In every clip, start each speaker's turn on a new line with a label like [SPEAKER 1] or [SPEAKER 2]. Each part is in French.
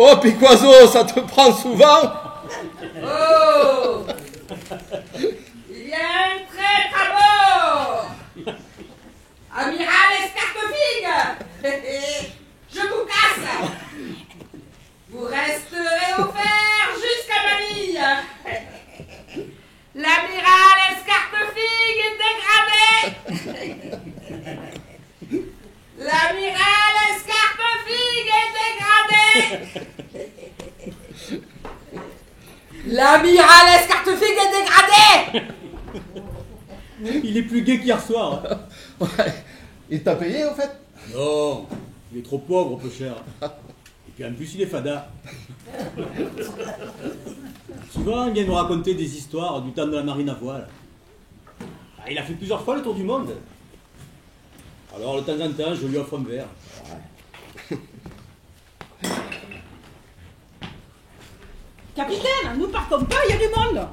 [SPEAKER 1] Oh, Piquoiseau, ça te prend souvent?
[SPEAKER 2] Oh! Il y a un traître à bord! Amiral Escartefigue! Je vous casse! Vous resterez au fer jusqu'à Manille! L'amiral Escartefigue est dégradé! L'amiral Escartefigue est dégradé! L'amiral Escartefigue est dégradé!
[SPEAKER 3] Il est plus gai qu'hier soir.
[SPEAKER 1] Ouais. Il t'a payé, en fait?
[SPEAKER 3] Non, il est trop pauvre, peu cher. Et puis en plus, il est fada. Souvent, il vient nous raconter des histoires du temps de la marine à voile. Ah, il a fait plusieurs fois le tour du monde. Alors, de temps en temps, je lui offre un verre.
[SPEAKER 4] Capitaine, nous partons pas, il y a du monde.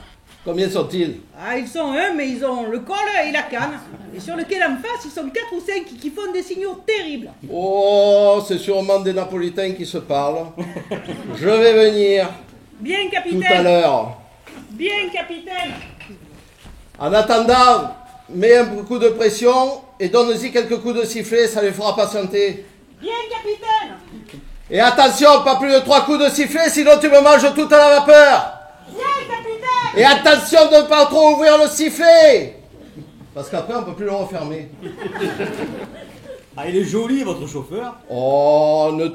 [SPEAKER 1] Combien sont-ils?
[SPEAKER 4] Ah, ils sont un, mais ils ont le col et la canne. Et sur le quai d'en face, ils sont 4 ou 5 qui font des signaux terribles.
[SPEAKER 1] Oh, c'est sûrement des Napolitains qui se parlent. Je vais venir
[SPEAKER 4] Bien,
[SPEAKER 1] tout à
[SPEAKER 4] capitaine.
[SPEAKER 1] l'heure.
[SPEAKER 4] Bien, capitaine.
[SPEAKER 1] En attendant, mets un coup de pression et donne-y quelques coups de sifflet, ça les fera patienter.
[SPEAKER 4] Bien, capitaine.
[SPEAKER 1] Et attention, pas plus de 3 coups de sifflet, sinon tu me manges toute la vapeur.
[SPEAKER 4] Bien, capitaine.
[SPEAKER 1] Et attention de ne pas trop ouvrir le sifflet, parce qu'après on peut plus le refermer.
[SPEAKER 3] Ah, il est joli, votre chauffeur.
[SPEAKER 1] Oh, ne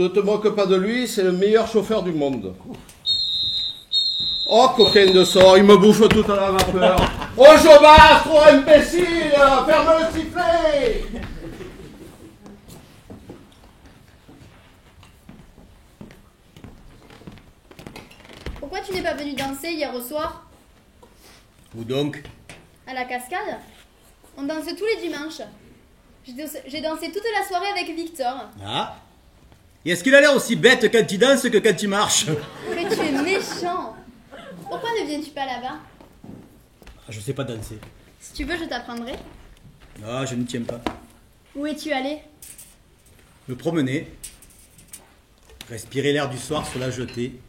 [SPEAKER 1] te moque pas de lui, c'est le meilleur chauffeur du monde. Oh, coquin de sort, il me bouffe toute la vapeur. Oh, Jobas, trop imbécile, ferme le sifflet.
[SPEAKER 5] Pourquoi tu n'es pas venu danser hier au soir?
[SPEAKER 3] Où donc?
[SPEAKER 5] À la cascade? On danse tous les dimanches. J'ai dansé toute la soirée avec Victor.
[SPEAKER 3] Ah. Et est-ce qu'il a l'air aussi bête quand il danse que quand il marche?
[SPEAKER 5] Mais tu es méchant. Pourquoi ne viens-tu pas là-bas?
[SPEAKER 3] Je sais pas danser.
[SPEAKER 5] Si tu veux, je t'apprendrai.
[SPEAKER 3] Ah, je ne tiens pas.
[SPEAKER 5] Où es-tu allé?
[SPEAKER 3] Me promener. Respirer l'air du soir sur la jetée.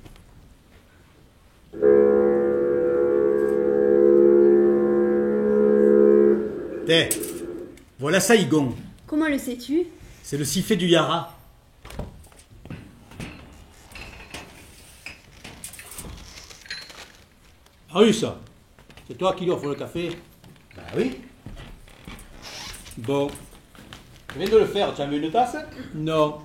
[SPEAKER 3] Té, voilà Saïgon.
[SPEAKER 5] Comment le sais-tu?
[SPEAKER 3] C'est le sifflet du Yara. Ah oui, ça. C'est toi qui lui offre le café? Bah oui. Bon. Je viens de le faire, tu as mis une tasse? Non.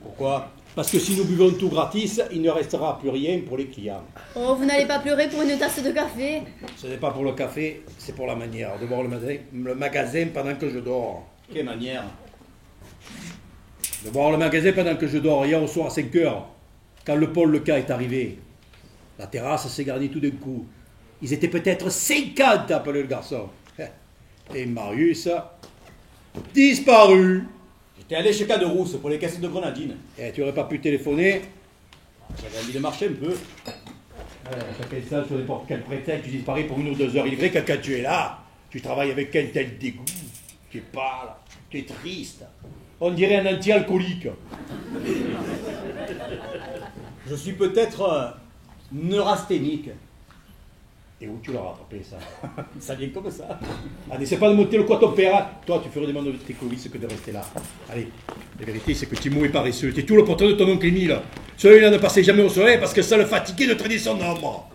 [SPEAKER 3] Pourquoi? Parce que si nous buvons tout gratis, il ne restera plus rien pour les clients.
[SPEAKER 5] Oh, vous n'allez pas pleurer pour une tasse de café.
[SPEAKER 6] Ce n'est pas pour le café, c'est pour la manière de voir le magasin pendant que je dors.
[SPEAKER 3] Quelle manière?
[SPEAKER 6] De voir le magasin pendant que je dors, hier au soir à 5 heures, quand le Paul Leca est arrivé. La terrasse s'est garnie tout d'un coup. Ils étaient peut-être 50 à appeler le garçon. Et Marius a disparu.
[SPEAKER 3] J'étais allé chez Caderousse pour les caisses de grenadine.
[SPEAKER 6] Et tu n'aurais pas pu téléphoner.
[SPEAKER 3] J'avais envie de marcher un peu.
[SPEAKER 6] Chaque instant, sur n'importe quel prétexte, tu disparais pour 1 ou 2 heures. Il est vrai que quand tu es là, tu travailles avec un tel dégoût. Tu es pâle, tu es triste. On dirait un anti-alcoolique.
[SPEAKER 3] Je suis peut-être neurasthénique.
[SPEAKER 6] Et où tu l'as rattrapé, ça?
[SPEAKER 3] Ça vient comme ça.
[SPEAKER 6] Ah, n'essaie pas de monter le quoi ton père. Toi, tu ferais des demandes de tes colis que de rester là. Allez, la vérité, c'est que Timo est paresseux. T'es tout le portrait de ton oncle Émile. Celui-là ne passait jamais au soleil parce que ça le fatiguait de traîner son ombre.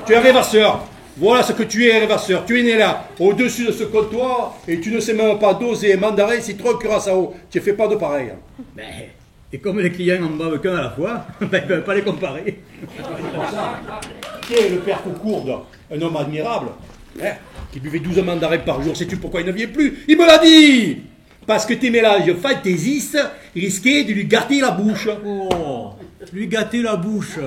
[SPEAKER 6] Tu es un rêvasseur. Voilà ce que tu es, un rêvasseur. Tu es né là, au-dessus de ce comptoir, et tu ne sais même pas doser mandarin, citron, curaçao. Tu ne fais pas de pareil.
[SPEAKER 3] Mais, et comme les clients en bavent qu'un à la fois, ben, ils ne peuvent pas les comparer.
[SPEAKER 6] Qui est le père Foucourde? Un homme admirable, hein, qui buvait 12 mandarins par jour. Sais-tu pourquoi il ne vient plus? Il me l'a dit! Parce que tes mélanges fantaisistes risquaient de lui gâter la bouche.
[SPEAKER 3] Oh, lui gâter la bouche.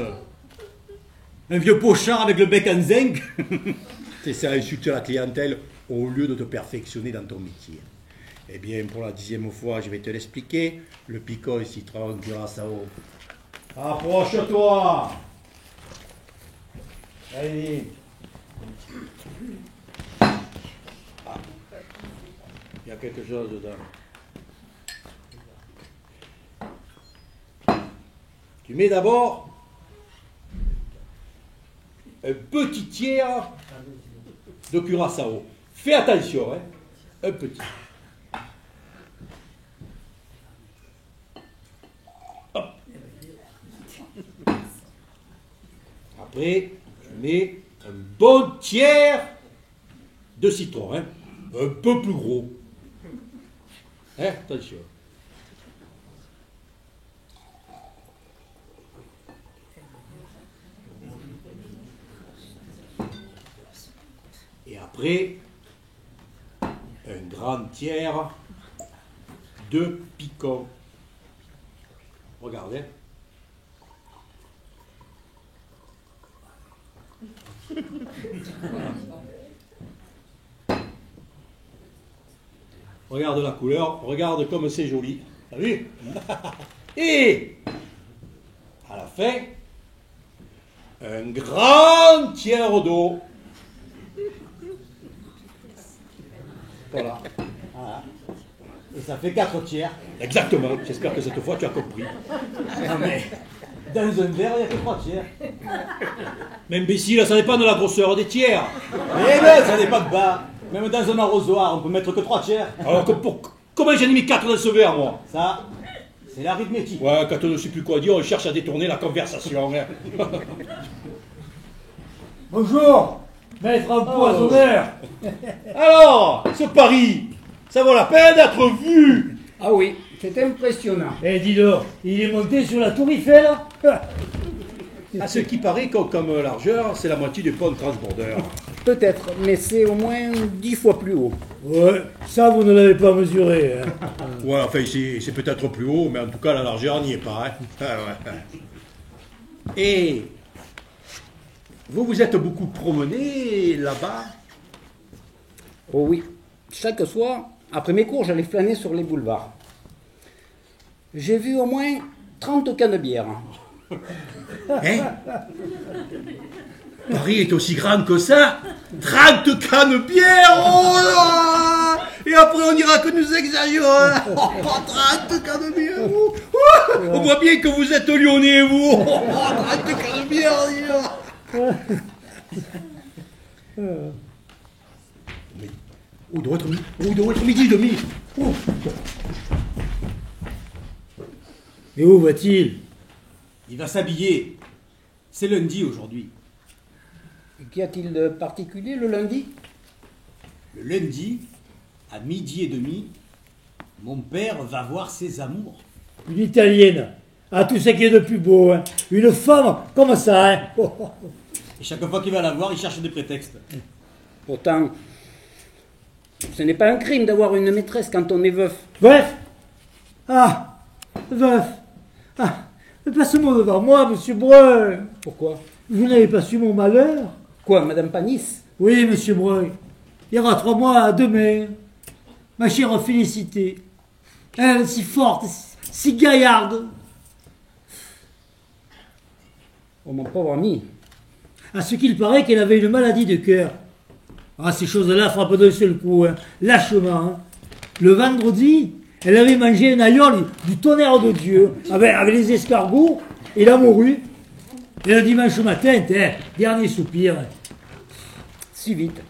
[SPEAKER 3] Un vieux pochard avec le bec en zinc.
[SPEAKER 6] C'est ça, insulter la clientèle au lieu de te perfectionner dans ton métier. Eh bien, pour la 10e fois, je vais te l'expliquer. Le picot, citron, curaçao. Approche-toi! Allez. Ah. Il y a quelque chose dedans. Tu mets d'abord un petit tiers de curaçao. Fais attention, hein. Un petit. Hop. Après, je mets un bon tiers de citron, hein. Un peu plus gros. Hein, attention. Et après, un grand tiers de picot. Regardez. Regarde la couleur, regarde comme c'est joli. T'as vu? Et à la fin, un grand tiers d'eau.
[SPEAKER 1] Voilà.
[SPEAKER 3] Voilà. Et ça fait 4 tiers.
[SPEAKER 6] Exactement. J'espère que cette fois tu as compris.
[SPEAKER 3] Non mais, dans un verre, il n'y a que 3 tiers.
[SPEAKER 6] Mais imbécile, ça dépend de la grosseur des tiers.
[SPEAKER 3] Eh ben, ça dépend de bas. Même dans un arrosoir, on peut mettre que 3 tiers.
[SPEAKER 6] Alors comment j'ai mis 4 dans ce verre, moi?
[SPEAKER 3] Ça, c'est l'arithmétique.
[SPEAKER 6] Ouais, quand on ne sait plus quoi dire, on cherche à détourner la conversation. Hein.
[SPEAKER 7] Bonjour, maître empoisonneur.
[SPEAKER 6] Alors, ce pari, ça vaut la peine d'être vu.
[SPEAKER 8] Ah oui, c'est impressionnant.
[SPEAKER 7] Eh, dis donc, il est monté sur la tour Eiffel.
[SPEAKER 6] À ce qui paraît, comme largeur, c'est la moitié du pont transbordeur.
[SPEAKER 8] Peut-être, mais c'est au moins 10 fois plus haut.
[SPEAKER 7] Ouais, ça vous ne l'avez pas mesuré. Hein.
[SPEAKER 6] Ouais, enfin, c'est peut-être plus haut, mais en tout cas, la largeur n'y est pas. Hein. Ah, ouais. Et vous vous êtes beaucoup promené là-bas?
[SPEAKER 8] Oh oui, chaque soir, après mes cours, j'allais flâner sur les boulevards. J'ai vu au moins 30 cannes de bière.
[SPEAKER 6] Hein? Paris est aussi grande que ça? 30 cannes de bière! Oh là! Et après on dira que nous exagérons! Oh, 30 cannes de bière! Oh, on voit bien que vous êtes lyonnais, vous! Oh, 30 cannes de bière! Mais, où doit être midi et demi? Oh.
[SPEAKER 7] Et où va-t-il?
[SPEAKER 3] Il va s'habiller. C'est lundi aujourd'hui.
[SPEAKER 8] Qu'y a-t-il de particulier le lundi?
[SPEAKER 3] Le lundi, à midi et demi, mon père va voir ses amours.
[SPEAKER 7] Une italienne. Ah, tout ce qui est de plus beau. Hein. Une femme comme ça. Hein. Oh, oh.
[SPEAKER 3] Et chaque fois qu'il va la voir, il cherche des prétextes.
[SPEAKER 8] Pourtant, ce n'est pas un crime d'avoir une maîtresse quand on est veuf.
[SPEAKER 7] Veuf. Ah, veuf. Ah, passe-moi devant moi, monsieur Breuil.
[SPEAKER 8] Pourquoi?
[SPEAKER 7] Vous n'avez pas su mon malheur?
[SPEAKER 8] Quoi, Madame Panis?
[SPEAKER 7] Oui, monsieur Breuil. Il y aura 3 mois à demain. Ma chère Félicité. Elle, si forte, si gaillarde.
[SPEAKER 8] Oh, mon pauvre ami.
[SPEAKER 7] À ce qu'il paraît qu'elle avait une maladie de cœur. Ah, ces choses-là frappent d'un seul coup, hein. Lâchement. Hein. Le vendredi, elle avait mangé un aïeul du tonnerre de Dieu, avec les escargots et la morue. Et le dimanche matin, dernier soupir.
[SPEAKER 8] Si vite.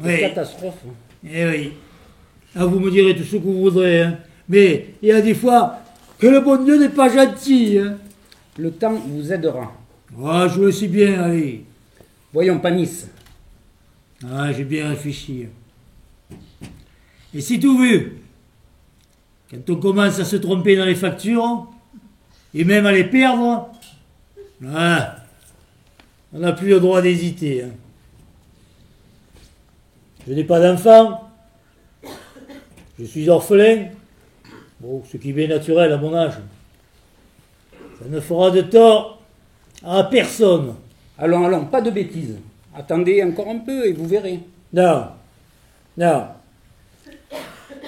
[SPEAKER 7] Oui.
[SPEAKER 8] Catastrophe.
[SPEAKER 7] Eh oui. Ah, vous me direz tout ce que vous voudrez, hein. Mais il y a des fois que le bon Dieu n'est pas gentil. Hein.
[SPEAKER 8] Le temps vous aidera.
[SPEAKER 7] Ah, je le sais bien, allez.
[SPEAKER 8] Voyons, Panis.
[SPEAKER 7] Ah, j'ai bien réfléchi. Et si tout vu, quand on commence à se tromper dans les factures, et même à les perdre, ah, on n'a plus le droit d'hésiter. Hein. Je n'ai pas d'enfant, je suis orphelin, bon, ce qui est bien naturel à mon âge. Ça ne fera de tort à personne.
[SPEAKER 8] Allons, allons, pas de bêtises. Attendez encore un peu et vous verrez.
[SPEAKER 7] Non, non,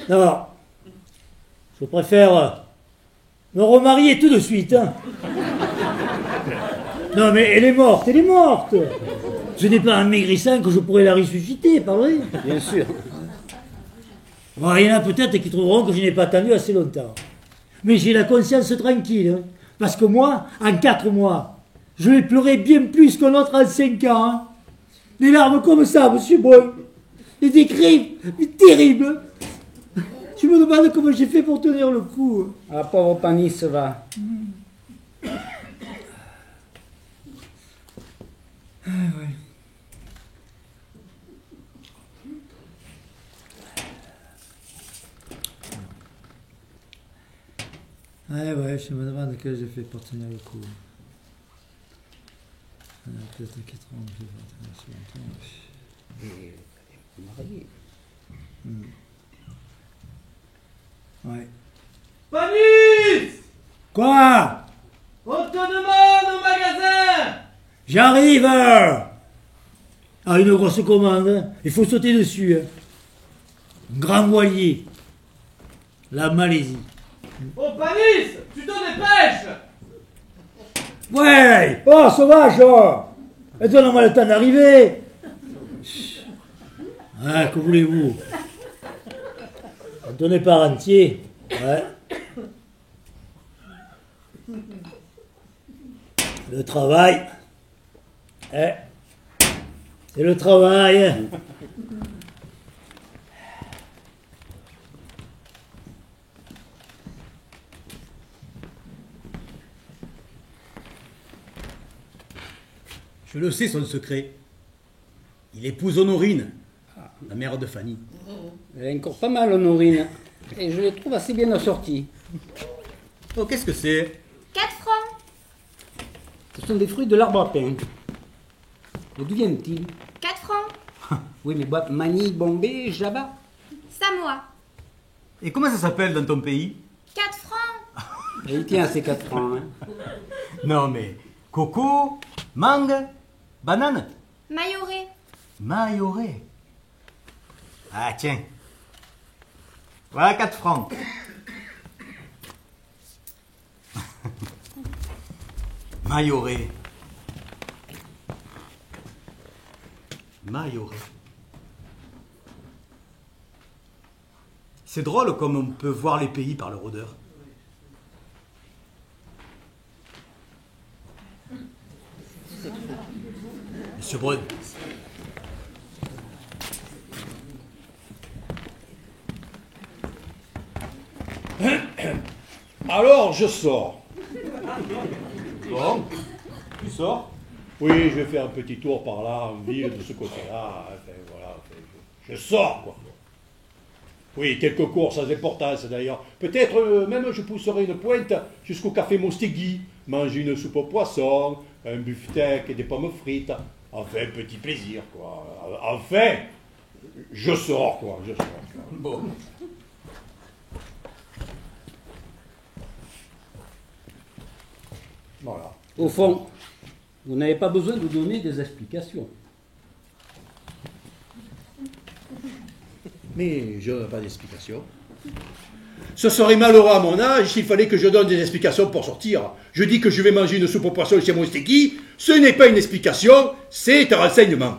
[SPEAKER 7] non. Je préfère me remarier tout de suite. Hein. Non, mais elle est morte, elle est morte. Ce n'est pas un maigrissin que je pourrais la ressusciter, pas vrai?
[SPEAKER 8] Bien sûr.
[SPEAKER 7] Bon, il y en a peut-être qui trouveront que je n'ai pas attendu assez longtemps. Mais j'ai la conscience tranquille. Hein, parce que moi, en 4 mois, je vais pleurer bien plus qu'un autre en 5 ans. Hein. Des larmes comme ça, monsieur Boy. Et des cris terribles. Je me demande comment j'ai fait pour tenir le coup.
[SPEAKER 8] Ah, pauvre Panis va.
[SPEAKER 7] Ah, ouais. Ouais, je me demande que j'ai fait pour tenir le coup. Peut-être 4 ans, je vais
[SPEAKER 8] Marié.
[SPEAKER 7] Ouais.
[SPEAKER 4] Panis!
[SPEAKER 7] Quoi?
[SPEAKER 4] On te demande au magasin!
[SPEAKER 7] J'arrive! Ah, une grosse commande, hein. Il faut sauter dessus. Hein. Un grand voilier. La Malaisie.
[SPEAKER 4] Oh Panis! Tu te dépêches!
[SPEAKER 7] Ouais! Oh, sauvage! Oh. Donne-moi le temps d'arriver! Ah, que voulez-vous? Quand on n'est pas rentier, ouais. Le travail, c'est le travail.
[SPEAKER 6] Je le sais, son secret. Il épouse Honorine, la mère de Fanny.
[SPEAKER 8] Elle est encore pas mal, Honorine. Et je les trouve assez bien assortis.
[SPEAKER 6] Oh, qu'est-ce que c'est?
[SPEAKER 5] 4 francs.
[SPEAKER 8] Ce sont des fruits de l'arbre à pain. Et d'où viennent-ils?
[SPEAKER 5] 4 francs.
[SPEAKER 8] Oui, mais boîte Manille, Bombay, Java.
[SPEAKER 5] Samoa.
[SPEAKER 6] Et comment ça s'appelle dans ton pays?
[SPEAKER 5] 4 francs.
[SPEAKER 8] Et il tient à ces 4 francs. Hein.
[SPEAKER 6] Non, mais coco, mangue, banane,
[SPEAKER 5] Mayoré.
[SPEAKER 6] mayoré. Ah, tiens. Voilà 4 francs. Mayoré. Mayoré. C'est drôle comme on peut voir les pays par leur odeur. Monsieur Brun.
[SPEAKER 9] Alors, je sors.
[SPEAKER 6] Bon, tu sors?
[SPEAKER 9] Oui, je vais faire un petit tour par là, en ville, de ce côté-là. Enfin, voilà, enfin, je sors, quoi. Oui, quelques courses sans importance, d'ailleurs. Peut-être même je pousserai une pointe jusqu'au café Mostegui, manger une soupe au poisson, un beefsteak et des pommes frites. Enfin, un petit plaisir, quoi. Enfin, je sors, quoi, je sors.
[SPEAKER 6] Bon.
[SPEAKER 9] Voilà.
[SPEAKER 8] Au fond, vous n'avez pas besoin de donner des explications.
[SPEAKER 6] Mais je n'ai pas d'explication. Ce serait malheureux à mon âge s'il fallait que je donne des explications pour sortir. Je dis que je vais manger une soupe au poisson chez Mostegui. Ce n'est pas une explication, c'est un renseignement.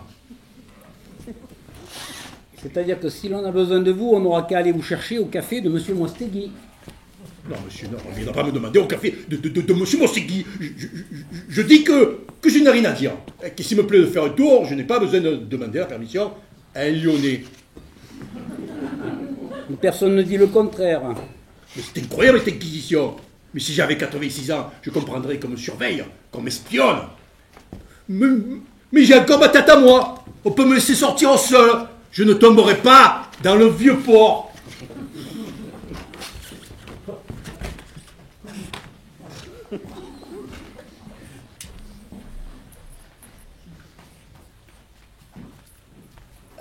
[SPEAKER 8] C'est-à-dire que si l'on a besoin de vous, on n'aura qu'à aller vous chercher au café de M. Mostegui.
[SPEAKER 6] Non, monsieur, non, il ne va pas me demander au café de M. Mostegui. Je dis que je n'ai rien à dire. Et que s'il me plaît de faire un tour, je n'ai pas besoin de demander la permission à un Lyonnais.
[SPEAKER 8] Personne ne dit le contraire.
[SPEAKER 6] Mais c'est incroyable cette inquisition. Mais si j'avais 86 ans, je comprendrais qu'on me surveille, qu'on m'espionne. Mais j'ai encore ma tête à moi. On peut me laisser sortir seul. Je ne tomberai pas dans le vieux port.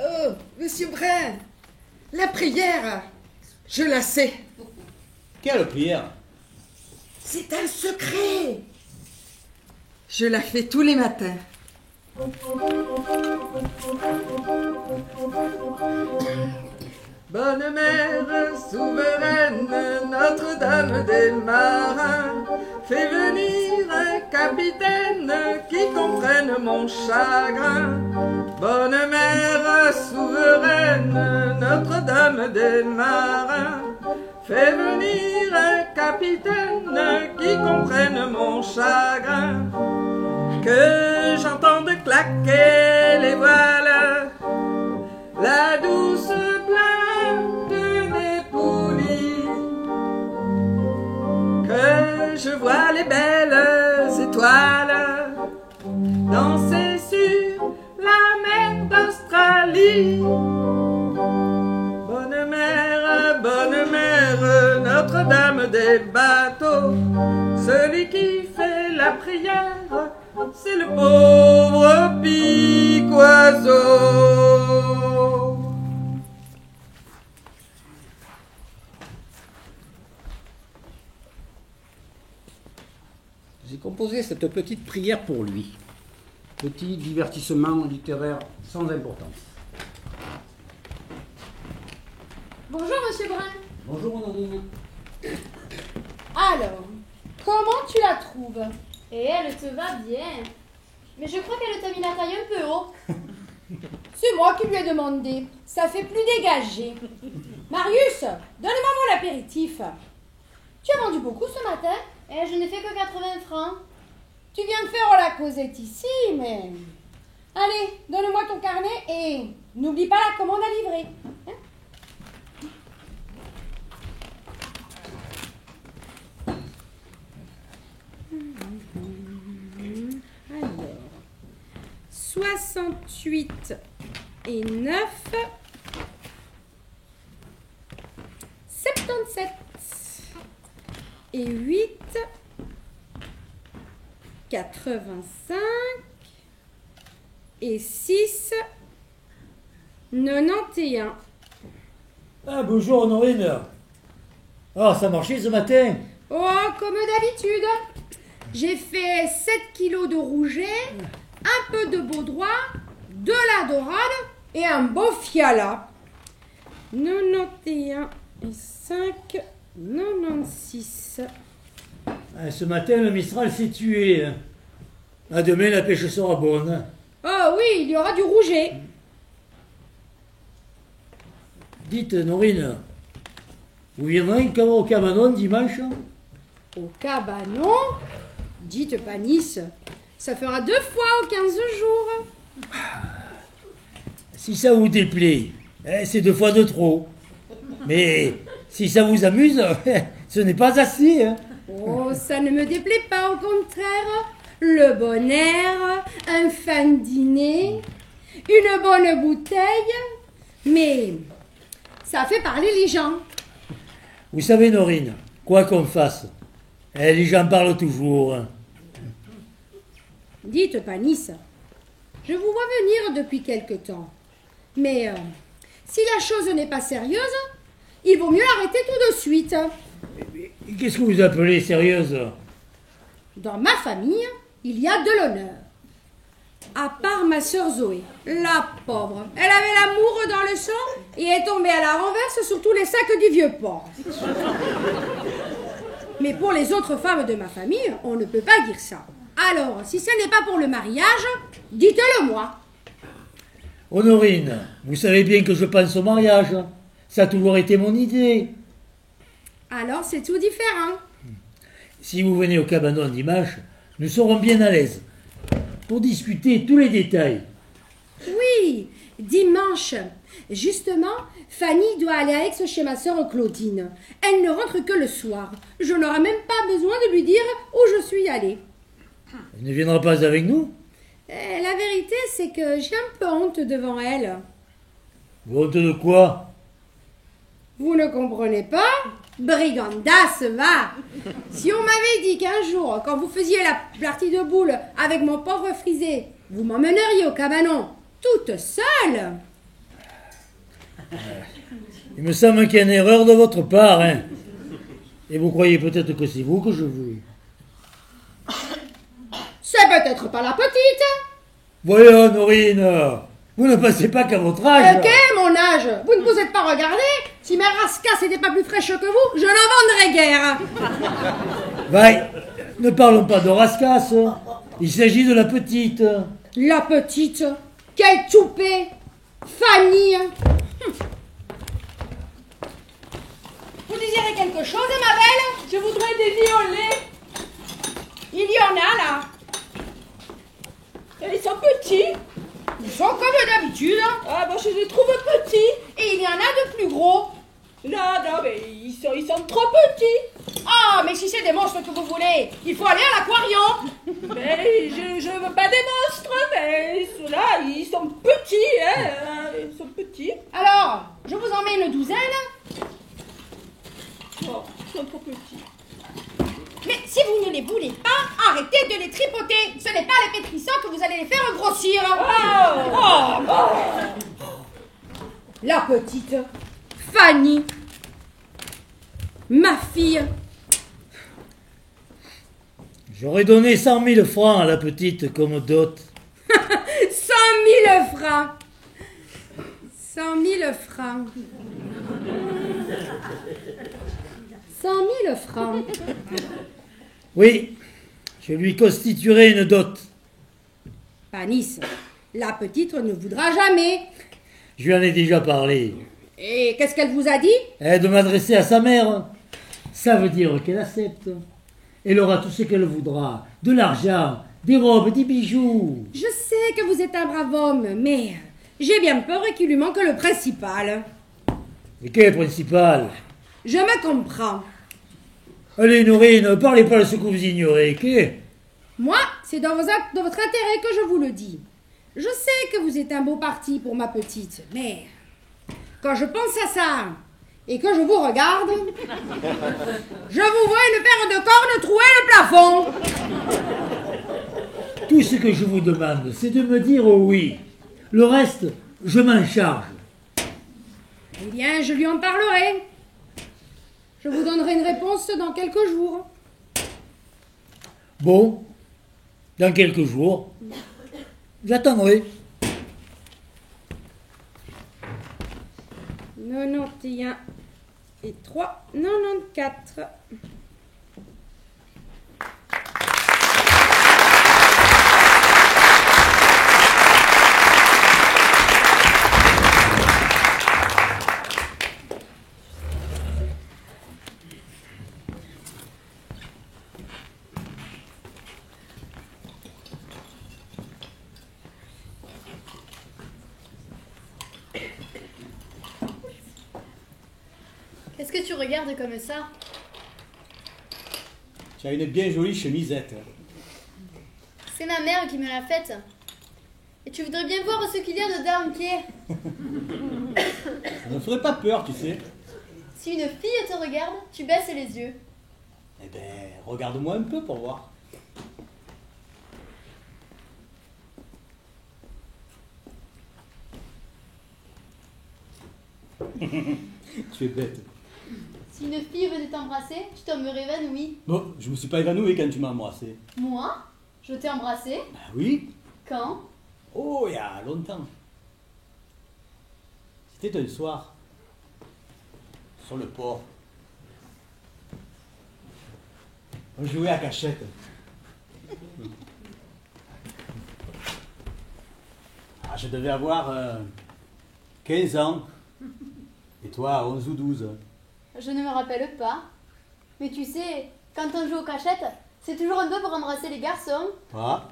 [SPEAKER 2] Oh, monsieur Brun, la prière, je la sais.
[SPEAKER 3] Quelle prière?
[SPEAKER 2] C'est un secret. Je la fais tous les matins. Bonne mère souveraine, Notre-Dame des marins, fais venir un capitaine qui comprenne mon chagrin. Bonne mère souveraine, Notre-Dame des marins, fais venir un capitaine qui comprenne mon chagrin. Que j'entende claquer les voiles, la douce plainte des poulies, que je vois les belles étoiles danser sur la mer d'Australie. Bonne mère, Notre-Dame des bateaux, celui qui fait la prière, c'est le pauvre Piquoiseau.
[SPEAKER 8] J'ai composé cette petite prière pour lui. Petit divertissement littéraire sans importance.
[SPEAKER 5] Bonjour, monsieur Brun.
[SPEAKER 8] Bonjour, Honorine.
[SPEAKER 5] Alors, comment tu la trouves? Et elle te va bien. Mais je crois qu'elle t'a mis la taille un peu haut.
[SPEAKER 4] C'est moi qui lui ai demandé. Ça fait plus dégagé.
[SPEAKER 10] Marius, donne-moi mon apéritif. Tu as vendu beaucoup ce matin?
[SPEAKER 5] Eh, je n'ai fait que 80 francs.
[SPEAKER 10] Tu viens de faire la causette ici, mais... Allez, donne-moi ton carnet et n'oublie pas la commande à livrer. Hein? Alors, 68 et 9, 77 et 8, 85 et 6, 91.
[SPEAKER 7] Ah, bonjour Honorine. Ah, ça marchait ce matin?
[SPEAKER 10] Oh, comme d'habitude. J'ai fait 7 kilos de rouget, un peu de baudroie, de la dorade et un beau fiala. 91 et 5, 96.
[SPEAKER 7] Ah, ce matin, le Mistral s'est tué. À demain, la pêche sera bonne.
[SPEAKER 10] Oh oui, il y aura du rouget.
[SPEAKER 7] Dites, Norine, vous viendrez au cabanon dimanche?
[SPEAKER 10] Au cabanon? Dites pas Nice, ça fera 2 fois aux 15 jours.
[SPEAKER 7] Si ça vous déplaît, c'est 2 fois de trop. Mais si ça vous amuse, ce n'est pas assez. Hein.
[SPEAKER 10] Oh, ça ne me déplaît pas, au contraire. Le bon air, un fin dîner, une bonne bouteille. Mais ça fait parler les gens.
[SPEAKER 7] Vous savez, Norine, quoi qu'on fasse, les gens parlent toujours.
[SPEAKER 10] Dites pas Nice, je vous vois venir depuis quelque temps. Mais si la chose n'est pas sérieuse, il vaut mieux l'arrêter tout de suite.
[SPEAKER 7] Qu'est-ce que vous appelez sérieuse?
[SPEAKER 10] Dans ma famille, il y a de l'honneur. À part ma sœur Zoé, la pauvre. Elle avait l'amour dans le sang et est tombée à la renverse sur tous les sacs du vieux port. Mais pour les autres femmes de ma famille, on ne peut pas dire ça. Alors, si ce n'est pas pour le mariage, dites-le moi.
[SPEAKER 7] Honorine, vous savez bien que je pense au mariage. Ça a toujours été mon idée.
[SPEAKER 10] Alors, c'est tout différent.
[SPEAKER 7] Si vous venez au cabanon dimanche, nous serons bien à l'aise pour discuter tous les détails.
[SPEAKER 10] Oui, dimanche. Justement, Fanny doit aller à Aix chez ma sœur Claudine. Elle ne rentre que le soir. Je n'aurai même pas besoin de lui dire où je suis allée.
[SPEAKER 7] Elle ne viendra pas avec nous?
[SPEAKER 10] La vérité, c'est que j'ai un peu honte devant elle.
[SPEAKER 7] Honte de quoi?
[SPEAKER 10] Vous ne comprenez pas? Brigandasse, va! Si on m'avait dit qu'un jour, quand vous faisiez la partie de boules avec mon pauvre frisé, vous m'emmèneriez au cabanon, toute seule.
[SPEAKER 7] Il me semble qu'il y a une erreur de votre part, hein. Et vous croyez peut-être que c'est vous que je veux.
[SPEAKER 10] C'est peut-être pas la petite.
[SPEAKER 7] Voyons, Norine, vous ne pensez pas qu'à votre âge...
[SPEAKER 10] Quel est mon âge? Vous ne vous êtes pas regardé? Si mes rascasses n'étaient pas plus fraîches que vous, je n'en vendrais guère.
[SPEAKER 7] Vaille, ne parlons pas de rascasse. Il s'agit de la petite.
[SPEAKER 10] La petite? Quelle toupée! Fanny! Vous désirez quelque chose, ma belle?
[SPEAKER 4] Je voudrais des violets.
[SPEAKER 10] Il y en a, là.
[SPEAKER 4] Ils sont petits.
[SPEAKER 10] Ils sont comme d'habitude.
[SPEAKER 4] Ah, bon, je les trouve petits.
[SPEAKER 10] Et il y en a de plus gros.
[SPEAKER 4] Non, mais ils sont trop petits.
[SPEAKER 10] Ah, mais si c'est des monstres que vous voulez, il faut aller à l'aquarium.
[SPEAKER 4] Mais je veux pas des monstres, mais ceux-là, ils sont petits, hein. Ils sont petits.
[SPEAKER 10] Alors, je vous en mets une douzaine.
[SPEAKER 4] Oh, ils sont trop petits.
[SPEAKER 10] Mais si vous ne les voulez pas, arrêtez de les tripoter. Ce n'est pas les pétrissant que vous allez les faire grossir. La petite Fanny, ma fille.
[SPEAKER 7] J'aurais donné 100 000 francs à la petite comme dot.
[SPEAKER 10] 100 000 francs. 100 000 francs. 100 000 francs.
[SPEAKER 7] Oui, je lui constituerai une dot.
[SPEAKER 10] Panis, la petite ne voudra jamais.
[SPEAKER 7] Je lui en ai déjà parlé.
[SPEAKER 10] Et qu'est-ce qu'elle vous a dit?
[SPEAKER 7] De m'adresser à sa mère. Ça veut dire qu'elle accepte. Elle aura tout ce qu'elle voudra. De l'argent, des robes, des bijoux.
[SPEAKER 10] Je sais que vous êtes un brave homme, mais j'ai bien peur qu'il lui manque le principal.
[SPEAKER 7] Et quel est le principal?
[SPEAKER 10] Je me comprends.
[SPEAKER 7] Allez, Norine, ne parlez pas de ce que vous ignorez, qu'est?
[SPEAKER 10] Moi, c'est dans votre intérêt que je vous le dis. Je sais que vous êtes un beau parti pour ma petite, mais quand je pense à ça et que je vous regarde, je vous vois une paire de cornes trouer le plafond.
[SPEAKER 7] Tout ce que je vous demande, c'est de me dire oui. Le reste, je m'en charge.
[SPEAKER 10] Eh bien, je lui en parlerai. Je vous donnerai une réponse dans quelques jours.
[SPEAKER 7] Bon, dans quelques jours, j'attendrai.
[SPEAKER 10] 91 et 3, 94.
[SPEAKER 5] Qu'est-ce que tu regardes comme ça?
[SPEAKER 3] Tu as une bien jolie chemisette.
[SPEAKER 5] C'est ma mère qui me l'a faite. Et tu voudrais bien voir ce qu'il y a dedans, ok?
[SPEAKER 3] Ça ne ferait pas peur, tu sais.
[SPEAKER 5] Si une fille te regarde, tu baisses les yeux.
[SPEAKER 3] Eh ben, regarde-moi un peu pour voir. Tu es bête.
[SPEAKER 5] Si une fille venait t'embrasser, tu tomberais évanoui.
[SPEAKER 3] Bon, je me suis pas évanoui quand tu m'as embrassé.
[SPEAKER 5] Moi? Je t'ai embrassé?
[SPEAKER 3] Bah oui.
[SPEAKER 5] Quand?
[SPEAKER 3] Oh, il y a longtemps. C'était un soir. Sur le port. On jouait à cachette. Ah, je devais avoir 15 ans. Et toi, 11 ou 12.
[SPEAKER 5] Je ne me rappelle pas. Mais tu sais, quand on joue aux cachettes, c'est toujours un peu pour embrasser les garçons.
[SPEAKER 3] Ah.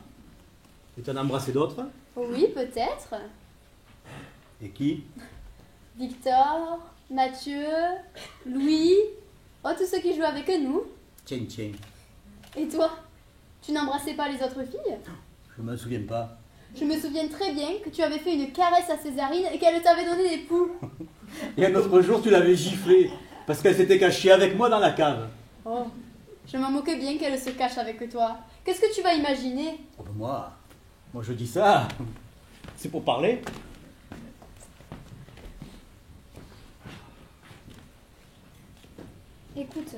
[SPEAKER 3] Et t'en as embrassé d'autres?
[SPEAKER 5] Oui, peut-être.
[SPEAKER 3] Et qui?
[SPEAKER 5] Victor, Mathieu, Louis, oh, tous ceux qui jouent avec nous.
[SPEAKER 3] Tiens, tiens.
[SPEAKER 5] Et toi? Tu n'embrassais pas les autres filles?
[SPEAKER 3] Je m'en souviens pas.
[SPEAKER 5] Je me souviens très bien que tu avais fait une caresse à Césarine et qu'elle t'avait donné des poux.
[SPEAKER 3] Et un autre jour, tu l'avais giflée. Parce qu'elle s'était cachée avec moi dans la cave.
[SPEAKER 5] Oh, je m'en moquais bien qu'elle se cache avec toi. Qu'est-ce que tu vas imaginer?
[SPEAKER 3] Oh, ben moi je dis ça. C'est pour parler.
[SPEAKER 5] Écoute,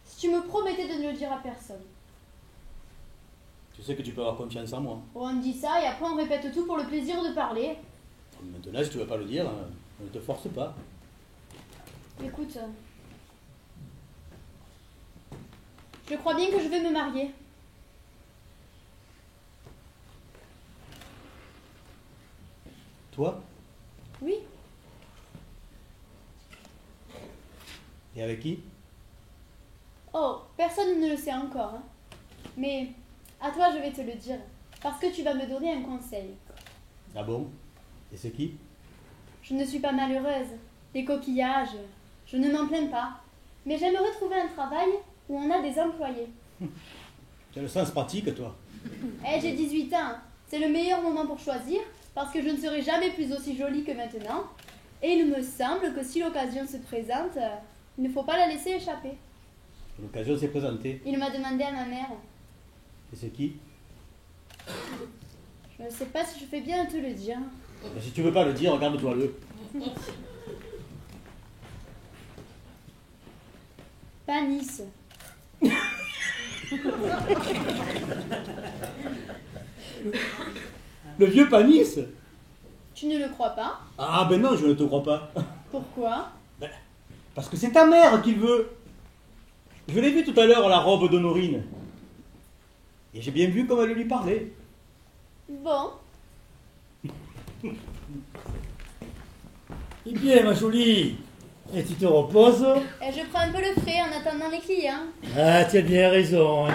[SPEAKER 5] si tu me promettais de ne le dire à personne.
[SPEAKER 3] Tu sais que tu peux avoir confiance en moi.
[SPEAKER 5] On dit ça et après on répète tout pour le plaisir de parler.
[SPEAKER 3] Maintenant, si tu veux pas le dire, ne te force pas.
[SPEAKER 5] Écoute, je crois bien que je vais me marier.
[SPEAKER 3] Toi?
[SPEAKER 5] Oui.
[SPEAKER 3] Et avec qui?
[SPEAKER 5] Oh, personne ne le sait encore. Hein. Mais à toi, je vais te le dire. Parce que tu vas me donner un conseil.
[SPEAKER 3] Ah bon? Et c'est qui?
[SPEAKER 5] Je ne suis pas malheureuse. Les coquillages, je ne m'en plains pas. Mais j'aimerais trouver un travail où on a des employés.
[SPEAKER 3] Tu as le sens pratique, toi.
[SPEAKER 5] Eh, j'ai 18 ans. C'est le meilleur moment pour choisir, parce que je ne serai jamais plus aussi jolie que maintenant. Et il me semble que si l'occasion se présente, il ne faut pas la laisser échapper.
[SPEAKER 3] L'occasion s'est présentée.
[SPEAKER 5] Il m'a demandé à ma mère.
[SPEAKER 3] Et c'est qui?
[SPEAKER 5] Je ne sais pas si je fais bien de te le dire.
[SPEAKER 3] Mais si tu veux pas le dire, regarde-toi-le.
[SPEAKER 5] Panis.
[SPEAKER 3] Le vieux Panis?
[SPEAKER 5] Tu ne le crois pas?
[SPEAKER 3] Ah ben non, je ne te crois pas.
[SPEAKER 5] Pourquoi?
[SPEAKER 3] Parce que c'est ta mère qui veut. Je l'ai vu tout à l'heure, la robe d'Honorine. Et j'ai bien vu comment elle lui parlait.
[SPEAKER 5] Bon.
[SPEAKER 7] Eh bien, ma jolie, et tu te reposes?
[SPEAKER 5] Et je prends un peu le frais en attendant les clients.
[SPEAKER 7] Ah, tu as bien raison. Hein.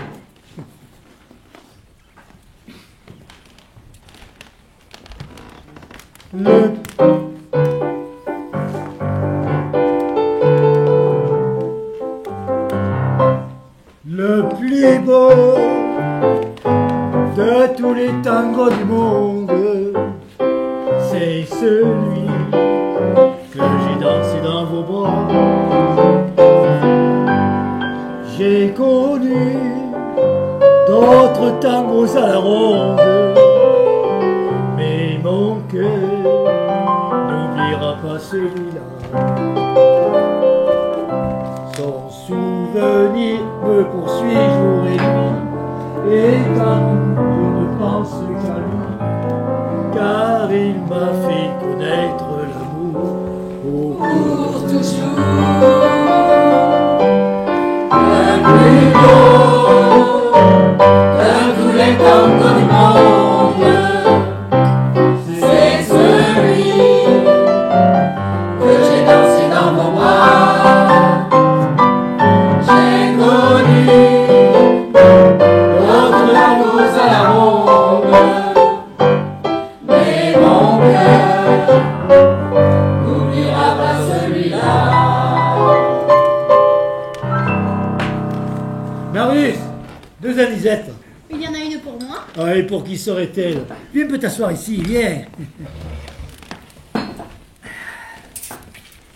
[SPEAKER 7] Le plus beau de tous les tangos du monde, c'est celui que j'ai dansé dans vos bras. J'ai connu d'autres tangos à la ronde, mais mon cœur n'oubliera pas celui-là. Son souvenir me poursuit jour et nuit, et quand je ne pense qu'à lui, car il m'a fait connaître l'amour pour toujours. Le plus beau de tous les tangos du monde, c'est celui que j'ai dansé dans mon bras. J'ai connu d'autres tangos à la ronde, mais mon cœur n'oubliera pas celui-là. Marius, deux anisettes.
[SPEAKER 5] Il y en a une pour moi.
[SPEAKER 7] Ah, et pour qui serait-elle? Viens, peut t'asseoir ici, viens.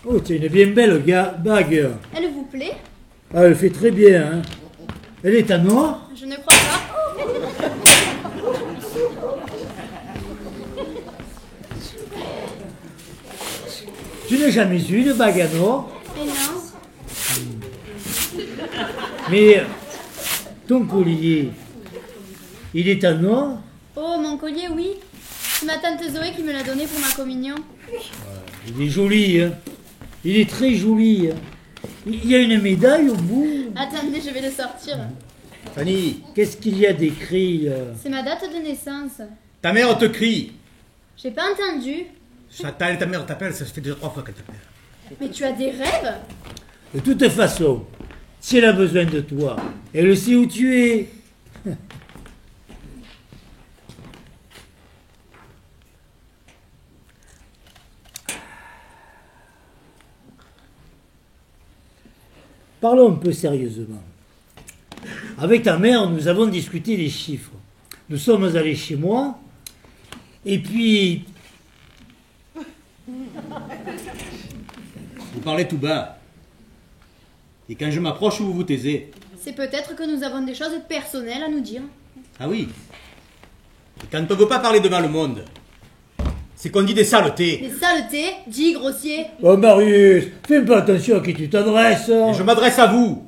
[SPEAKER 7] Oh, tu as une bien belle bague.
[SPEAKER 5] Elle vous plaît?
[SPEAKER 7] Ah, elle fait très bien, hein. Elle est en or?
[SPEAKER 5] Je ne crois pas.
[SPEAKER 7] Tu n'as jamais eu une bague en or?
[SPEAKER 5] Mais non.
[SPEAKER 7] Mais ton collier, il est en or?
[SPEAKER 5] Oh, mon collier, oui. C'est ma tante Zoé qui me l'a donné pour ma communion.
[SPEAKER 7] Il est joli, hein. Il est très joli. Hein. Il y a une médaille au bout.
[SPEAKER 5] Attendez, je vais le sortir.
[SPEAKER 6] Fanny,
[SPEAKER 7] Qu'est-ce qu'il y a d'écrit?
[SPEAKER 5] C'est ma date de naissance.
[SPEAKER 6] ta mère te crie.
[SPEAKER 5] J'ai pas entendu.
[SPEAKER 6] Chantal, ta mère t'appelle, ça fait déjà 3 fois qu'elle t'appelle.
[SPEAKER 5] Mais tu as des rêves?
[SPEAKER 7] De toute façon, si elle a besoin de toi, elle sait où tu es. Parlons un peu sérieusement. Avec ta mère, nous avons discuté des chiffres. Nous sommes allés chez moi, et puis...
[SPEAKER 3] Vous parlez tout bas. Et quand je m'approche, vous vous taisez.
[SPEAKER 5] C'est peut-être que nous avons des choses personnelles à nous dire.
[SPEAKER 3] Ah oui. Et quand on ne veut pas parler devant le monde, c'est qu'on dit des saletés.
[SPEAKER 5] Des saletés, dis grossier.
[SPEAKER 7] Oh Marius, fais pas attention à qui tu t'adresses.
[SPEAKER 3] Et je m'adresse à vous.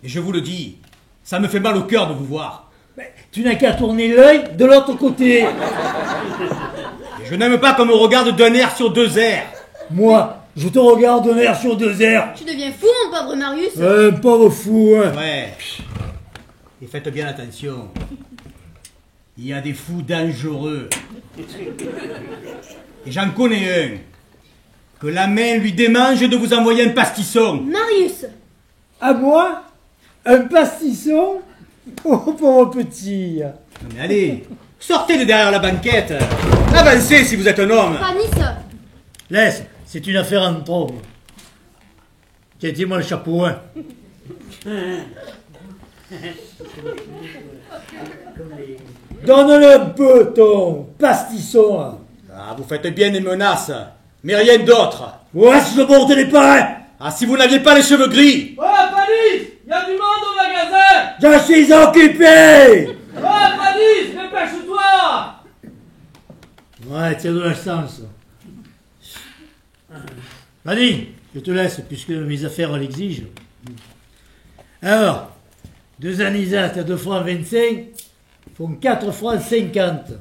[SPEAKER 3] Et je vous le dis, ça me fait mal au cœur de vous voir.
[SPEAKER 7] Mais tu n'as qu'à tourner l'œil de l'autre côté.
[SPEAKER 3] Et je n'aime pas qu'on me regarde d'un air sur 2 airs.
[SPEAKER 7] Moi, je te regarde d'un air sur 2 airs.
[SPEAKER 5] Tu deviens fou, mon pauvre Marius.
[SPEAKER 7] Pauvre fou, hein.
[SPEAKER 3] Ouais. Et faites bien attention. Il y a des fous dangereux. Et j'en connais un. Que la main lui démange de vous envoyer un pastisson.
[SPEAKER 5] Marius.
[SPEAKER 7] À moi? Un pastisson? Oh, pauvre petit.
[SPEAKER 3] Non mais allez, sortez de derrière la banquette. Avancez si vous êtes un homme.
[SPEAKER 5] Panis.
[SPEAKER 7] Laisse, c'est une affaire entre hommes. Tiens-moi le chapeau, hein. Donne-le un peu, ton pastisson. Hein.
[SPEAKER 3] Ah, vous faites bien des menaces, mais rien d'autre.
[SPEAKER 7] Ouais, si je porte les parrains.
[SPEAKER 3] Ah, si vous n'aviez pas les cheveux gris.
[SPEAKER 11] Oh, Panis, il y a du monde au magasin.
[SPEAKER 7] Je suis occupé.
[SPEAKER 11] Oh, Panis, dépêche-toi.
[SPEAKER 7] Ouais, tu as de la chance. Vas-y, je te laisse, puisque mes affaires l'exigent. Alors, 2 anisettes à 2 francs 25 font 4 francs 50.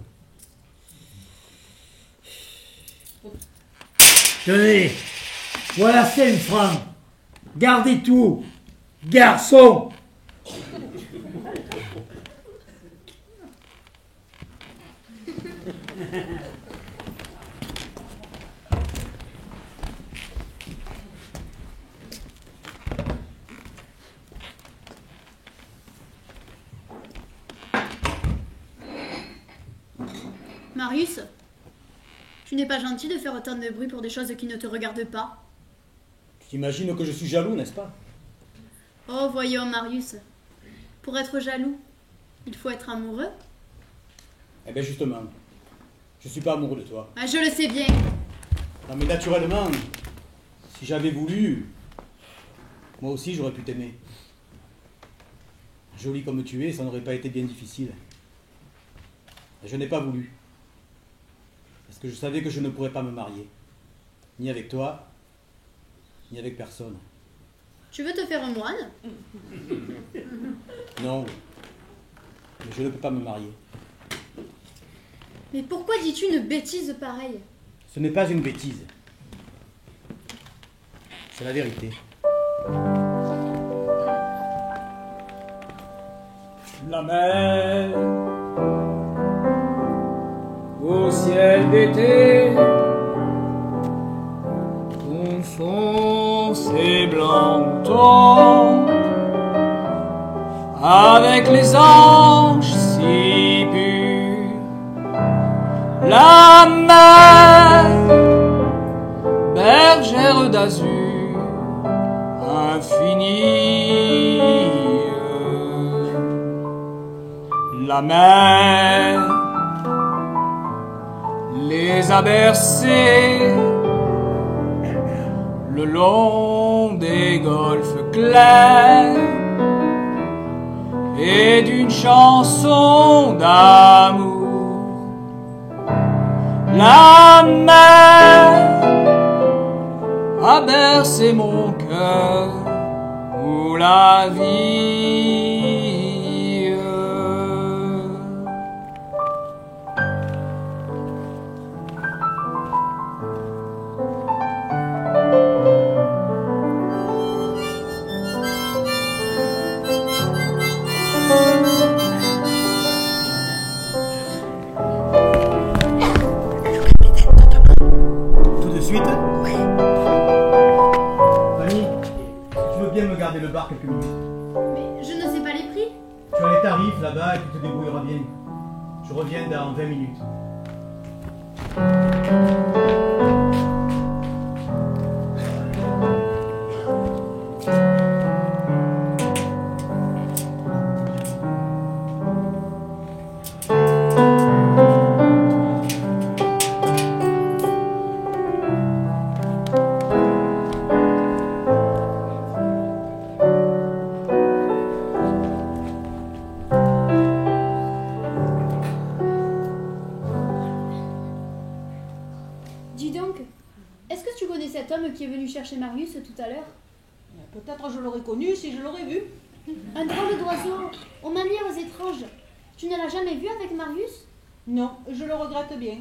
[SPEAKER 7] Tenez, voilà 5 francs. Gardez tout, garçon.
[SPEAKER 5] Marius, tu n'es pas gentil de faire autant de bruit pour des choses qui ne te regardent pas.
[SPEAKER 3] Tu t'imagines que je suis jaloux, n'est-ce pas?
[SPEAKER 5] Oh, voyons, Marius. Pour être jaloux, il faut être amoureux.
[SPEAKER 3] Eh bien, justement, je suis pas amoureux de toi.
[SPEAKER 5] Ah, je le sais bien.
[SPEAKER 3] Non, mais naturellement, si j'avais voulu, moi aussi j'aurais pu t'aimer. Jolie comme tu es, ça n'aurait pas été bien difficile. Je n'ai pas voulu. Parce que je savais que je ne pourrais pas me marier. Ni avec toi, ni avec personne.
[SPEAKER 5] Tu veux te faire un moine?
[SPEAKER 3] Non. Mais je ne peux pas me marier.
[SPEAKER 5] Mais pourquoi dis-tu une bêtise pareille?
[SPEAKER 3] Ce n'est pas une bêtise. C'est la vérité.
[SPEAKER 11] La mer au ciel d'été confond ses blancs tons avec les anges si purs. La mer, bergère d'azur infinie. La mer les a bercés le long des golfes clairs et d'une chanson d'amour. La mer a bercé mon cœur pour la vie.
[SPEAKER 3] Tout de suite? Oui. Fanny, tu veux bien me garder le bar quelques minutes?
[SPEAKER 5] Mais je ne sais pas les prix.
[SPEAKER 3] Tu as les tarifs là-bas et tu te débrouilleras bien. Je reviens dans 20 minutes.
[SPEAKER 5] Dis donc, est-ce que tu connais cet homme qui est venu chercher Marius tout à l'heure?
[SPEAKER 4] Peut-être je l'aurais connu si je l'aurais vu.
[SPEAKER 5] Un drôle d'oiseau, aux manières étranges. Tu ne l'as jamais vu avec Marius?
[SPEAKER 4] Non, je le regrette bien.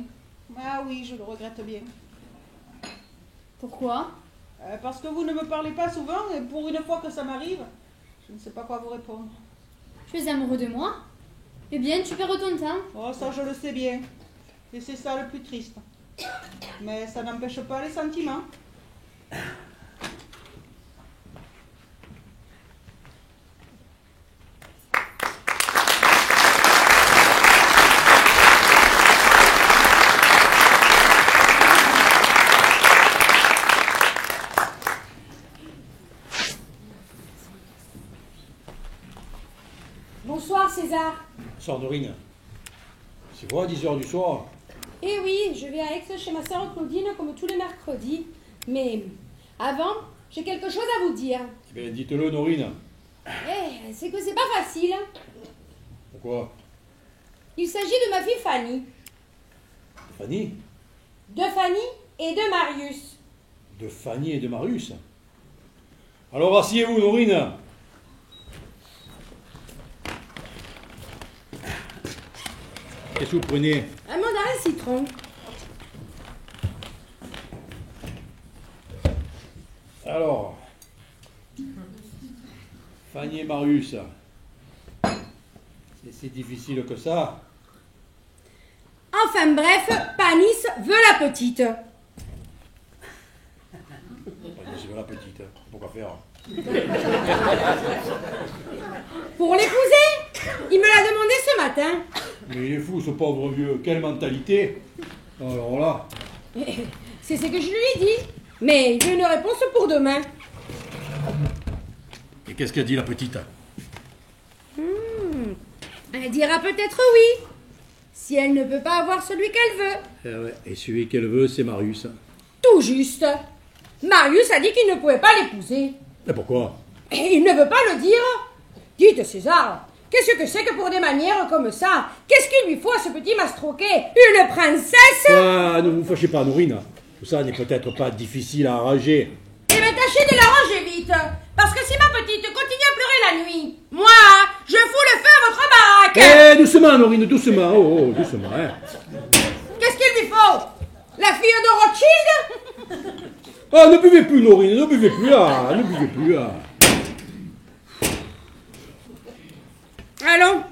[SPEAKER 4] Ah oui, je le regrette bien.
[SPEAKER 5] Pourquoi?
[SPEAKER 4] Parce que vous ne me parlez pas souvent et pour une fois que ça m'arrive, je ne sais pas quoi vous répondre.
[SPEAKER 5] Tu es amoureux de moi? Eh bien, tu perds ton temps.
[SPEAKER 4] Oh, ça je le sais bien. Et c'est ça le plus triste. Mais ça n'empêche pas les sentiments.
[SPEAKER 10] Bonsoir César.
[SPEAKER 9] Sandrine, c'est quoi 10h du soir?
[SPEAKER 10] Eh oui, je vais à Aix chez ma sœur Claudine comme tous les mercredis. Mais avant, j'ai quelque chose à vous dire.
[SPEAKER 9] Eh bien, dites-le, Norine.
[SPEAKER 10] Eh, c'est que c'est pas facile.
[SPEAKER 9] Pourquoi?
[SPEAKER 10] Il s'agit de ma fille Fanny.
[SPEAKER 9] Fanny?
[SPEAKER 10] De Fanny et de Marius.
[SPEAKER 9] De Fanny et de Marius? Alors, asseyez-vous, Norine. Qu'est-ce que vous prenez?
[SPEAKER 10] Un mandarin citron.
[SPEAKER 9] Alors, Fanny et Marius, c'est si difficile que ça?
[SPEAKER 10] Enfin bref, Panis veut la petite.
[SPEAKER 9] Fanny veut la petite, pourquoi faire?
[SPEAKER 10] Pour l'épouser, il me l'a demandé ce matin.
[SPEAKER 6] Mais il est fou, ce pauvre vieux. Quelle mentalité. Alors là.
[SPEAKER 10] C'est ce que je lui ai dit. Mais j'ai une réponse pour demain.
[SPEAKER 6] Et qu'est-ce qu'a dit la petite?
[SPEAKER 10] Elle dira peut-être oui. Si elle ne peut pas avoir celui qu'elle veut.
[SPEAKER 6] Eh ouais, et celui qu'elle veut, c'est Marius.
[SPEAKER 10] Tout juste. Marius a dit qu'il ne pouvait pas l'épouser.
[SPEAKER 6] Et pourquoi?
[SPEAKER 10] Et il ne veut pas le dire. Dites, César, qu'est-ce que c'est que pour des manières comme ça? Qu'est-ce qu'il lui faut à ce petit mastroquet? Une princesse?
[SPEAKER 6] Ah, ne vous fâchez pas, Nourine. Tout ça n'est peut-être pas difficile à arranger.
[SPEAKER 10] Eh bien, tâchez de l'arranger vite. Parce que si ma petite continue à pleurer la nuit, moi, je fous le feu à votre baraque.
[SPEAKER 6] Eh, doucement, Nourine, doucement. Oh, doucement, hein.
[SPEAKER 10] Qu'est-ce qu'il lui faut? La fille de Rothschild?
[SPEAKER 6] Ah, ne buvez plus, Nourine, ne buvez plus là, ne buvez plus là.
[SPEAKER 10] Allons.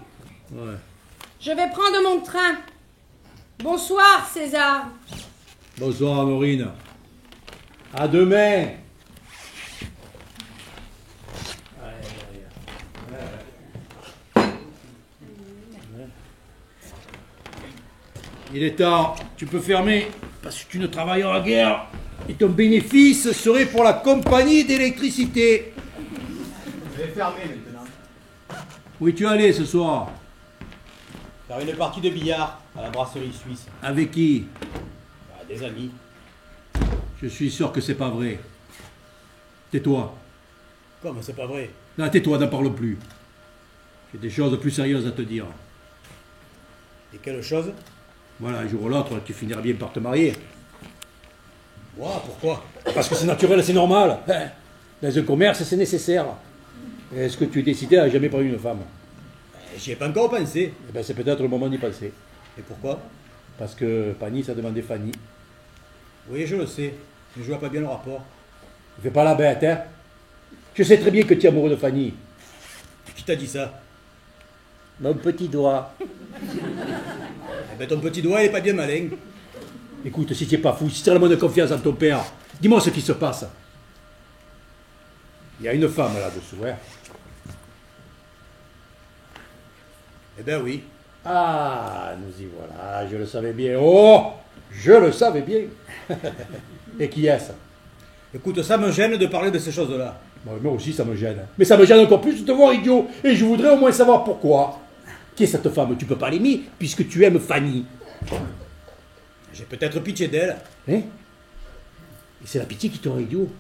[SPEAKER 6] Ouais.
[SPEAKER 10] Je vais prendre mon train. Bonsoir, César.
[SPEAKER 6] Bonsoir, Nourine. À demain. Il est tard, tu peux fermer, parce que tu ne travailles en guerre, et ton bénéfice serait pour la compagnie d'électricité.
[SPEAKER 3] Je vais fermer maintenant.
[SPEAKER 6] Où es-tu allé ce soir?
[SPEAKER 3] Faire une partie de billard à la brasserie suisse.
[SPEAKER 6] Avec qui?
[SPEAKER 3] Des amis.
[SPEAKER 6] Je suis sûr que c'est pas vrai. Tais-toi.
[SPEAKER 3] Comme c'est pas vrai?
[SPEAKER 6] Non, tais-toi, n'en parle plus. J'ai des choses plus sérieuses à te dire.
[SPEAKER 3] Et quelle chose?
[SPEAKER 6] Voilà, un jour ou l'autre, tu finiras bien par te marier.
[SPEAKER 3] Moi, pourquoi?
[SPEAKER 6] Parce que c'est naturel, c'est normal. Dans un commerce, c'est nécessaire. Est-ce que tu es décidé à jamais parler une femme?
[SPEAKER 3] J'y ai pas encore pensé.
[SPEAKER 6] Eh ben, c'est peut-être le moment d'y penser.
[SPEAKER 3] Et pourquoi?
[SPEAKER 6] Parce que Fanny, ça demandé Fanny.
[SPEAKER 3] Oui, je le sais. Mais je vois pas bien le rapport.
[SPEAKER 6] Ne fais pas la bête, hein. Je sais très bien que tu es amoureux de Fanny.
[SPEAKER 3] Qui t'a dit ça?
[SPEAKER 6] Mon petit doigt.
[SPEAKER 3] Eh ben, ton petit doigt, il est pas bien malin.
[SPEAKER 6] Écoute, si tu n'es pas fou, si tu as le moins de confiance en ton père, dis-moi ce qui se passe. Il y a une femme là-dessous, hein.
[SPEAKER 3] Eh ben oui.
[SPEAKER 6] Ah, nous y voilà, je le savais bien. Oh, je le savais bien. Et qui est-ce?
[SPEAKER 3] Écoute, ça me gêne de parler de ces choses-là.
[SPEAKER 6] Moi aussi, ça me gêne. Mais ça me gêne encore plus de te voir idiot. Et je voudrais au moins savoir pourquoi. Qui est cette femme? Tu peux pas l'aimer, puisque tu aimes Fanny.
[SPEAKER 3] J'ai peut-être pitié d'elle.
[SPEAKER 6] Hein? Et c'est la pitié qui te rend idiot.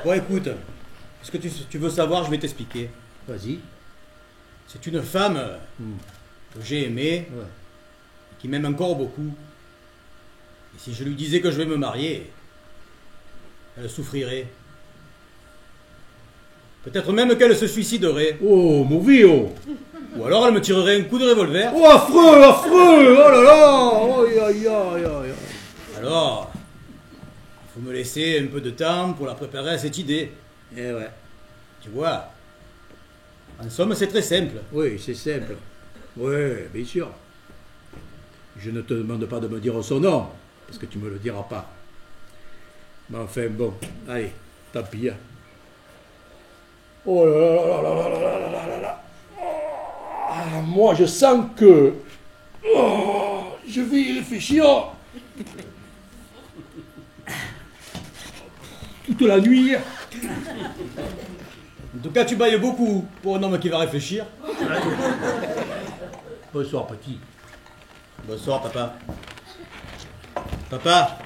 [SPEAKER 3] Bon, écoute, ce que tu veux savoir, je vais t'expliquer.
[SPEAKER 6] Vas-y.
[SPEAKER 3] C'est une femme que j'ai aimée, qui m'aime encore beaucoup. Et si je lui disais que je vais me marier, elle souffrirait. Peut-être même qu'elle se suiciderait.
[SPEAKER 6] Oh, mon vieux!
[SPEAKER 3] Ou alors elle me tirerait un coup de revolver.
[SPEAKER 6] Oh, affreux, affreux! Oh là là! Aïe, aïe, aïe, aïe.
[SPEAKER 3] Alors, il faut me laisser un peu de temps pour la préparer à cette idée.
[SPEAKER 6] Eh ouais.
[SPEAKER 3] Tu vois, en somme, c'est très simple.
[SPEAKER 6] Oui, c'est simple. Oui, bien sûr. Je ne te demande pas de me dire son nom, parce que tu ne me le diras pas. Mais enfin, bon, allez, tant pis. Oh là là là là là là là là là là. Ah, moi, je sens que... Oh, je vais y réfléchir. Toute la nuit.
[SPEAKER 3] En tout cas, tu bailles beaucoup pour un homme qui va réfléchir.
[SPEAKER 6] Bonsoir, petit.
[SPEAKER 3] Bonsoir, papa. Papa.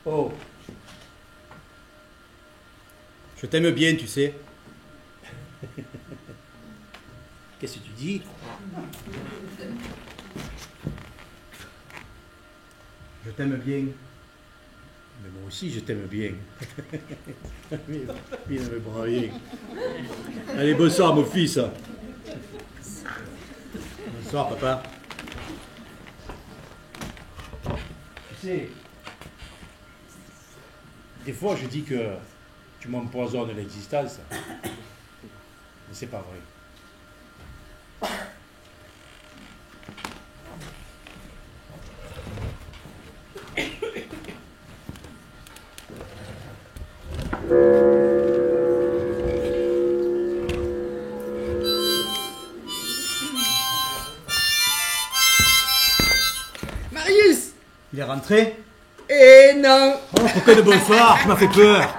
[SPEAKER 6] Oh.
[SPEAKER 3] Je t'aime bien, tu sais.
[SPEAKER 6] Qu'est-ce que tu dis?
[SPEAKER 3] Je t'aime bien.
[SPEAKER 6] Mais moi aussi, je t'aime bien. Bien, mais bon, allez. Allez, bonsoir, mon fils.
[SPEAKER 3] Bonsoir, papa.
[SPEAKER 6] Tu sais, des fois, je dis que tu m'empoisonnes l'existence. Mais c'est pas vrai.
[SPEAKER 3] rentré?
[SPEAKER 12] Eh non.
[SPEAKER 3] Oh, pourquoi de bonsoir? Tu m'as fait peur.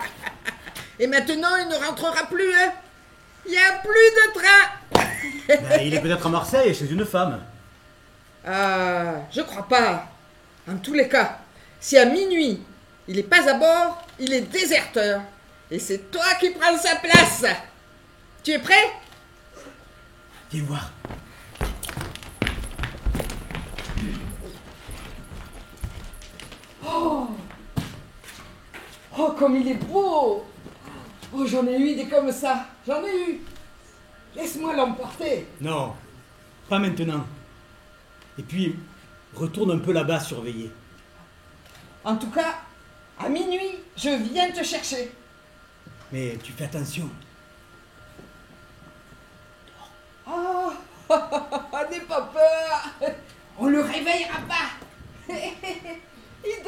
[SPEAKER 12] Et maintenant, il ne rentrera plus, hein. Il n'y a plus de train.
[SPEAKER 3] Ben, il est peut-être à Marseille, chez une femme.
[SPEAKER 12] Ah, je crois pas. En tous les cas, si à minuit, il n'est pas à bord, il est déserteur. Et c'est toi qui prends sa place. Tu es prêt?
[SPEAKER 3] Viens voir.
[SPEAKER 12] Oh, oh, comme il est beau. Oh, j'en ai eu des comme ça. J'en ai eu. Laisse-moi l'emporter.
[SPEAKER 3] Non, pas maintenant. Et puis, retourne un peu là-bas surveiller.
[SPEAKER 12] En tout cas, à minuit, je viens te chercher.
[SPEAKER 3] Mais tu fais attention.
[SPEAKER 12] Oh, n'aie pas peur. On le réveillera pas. Il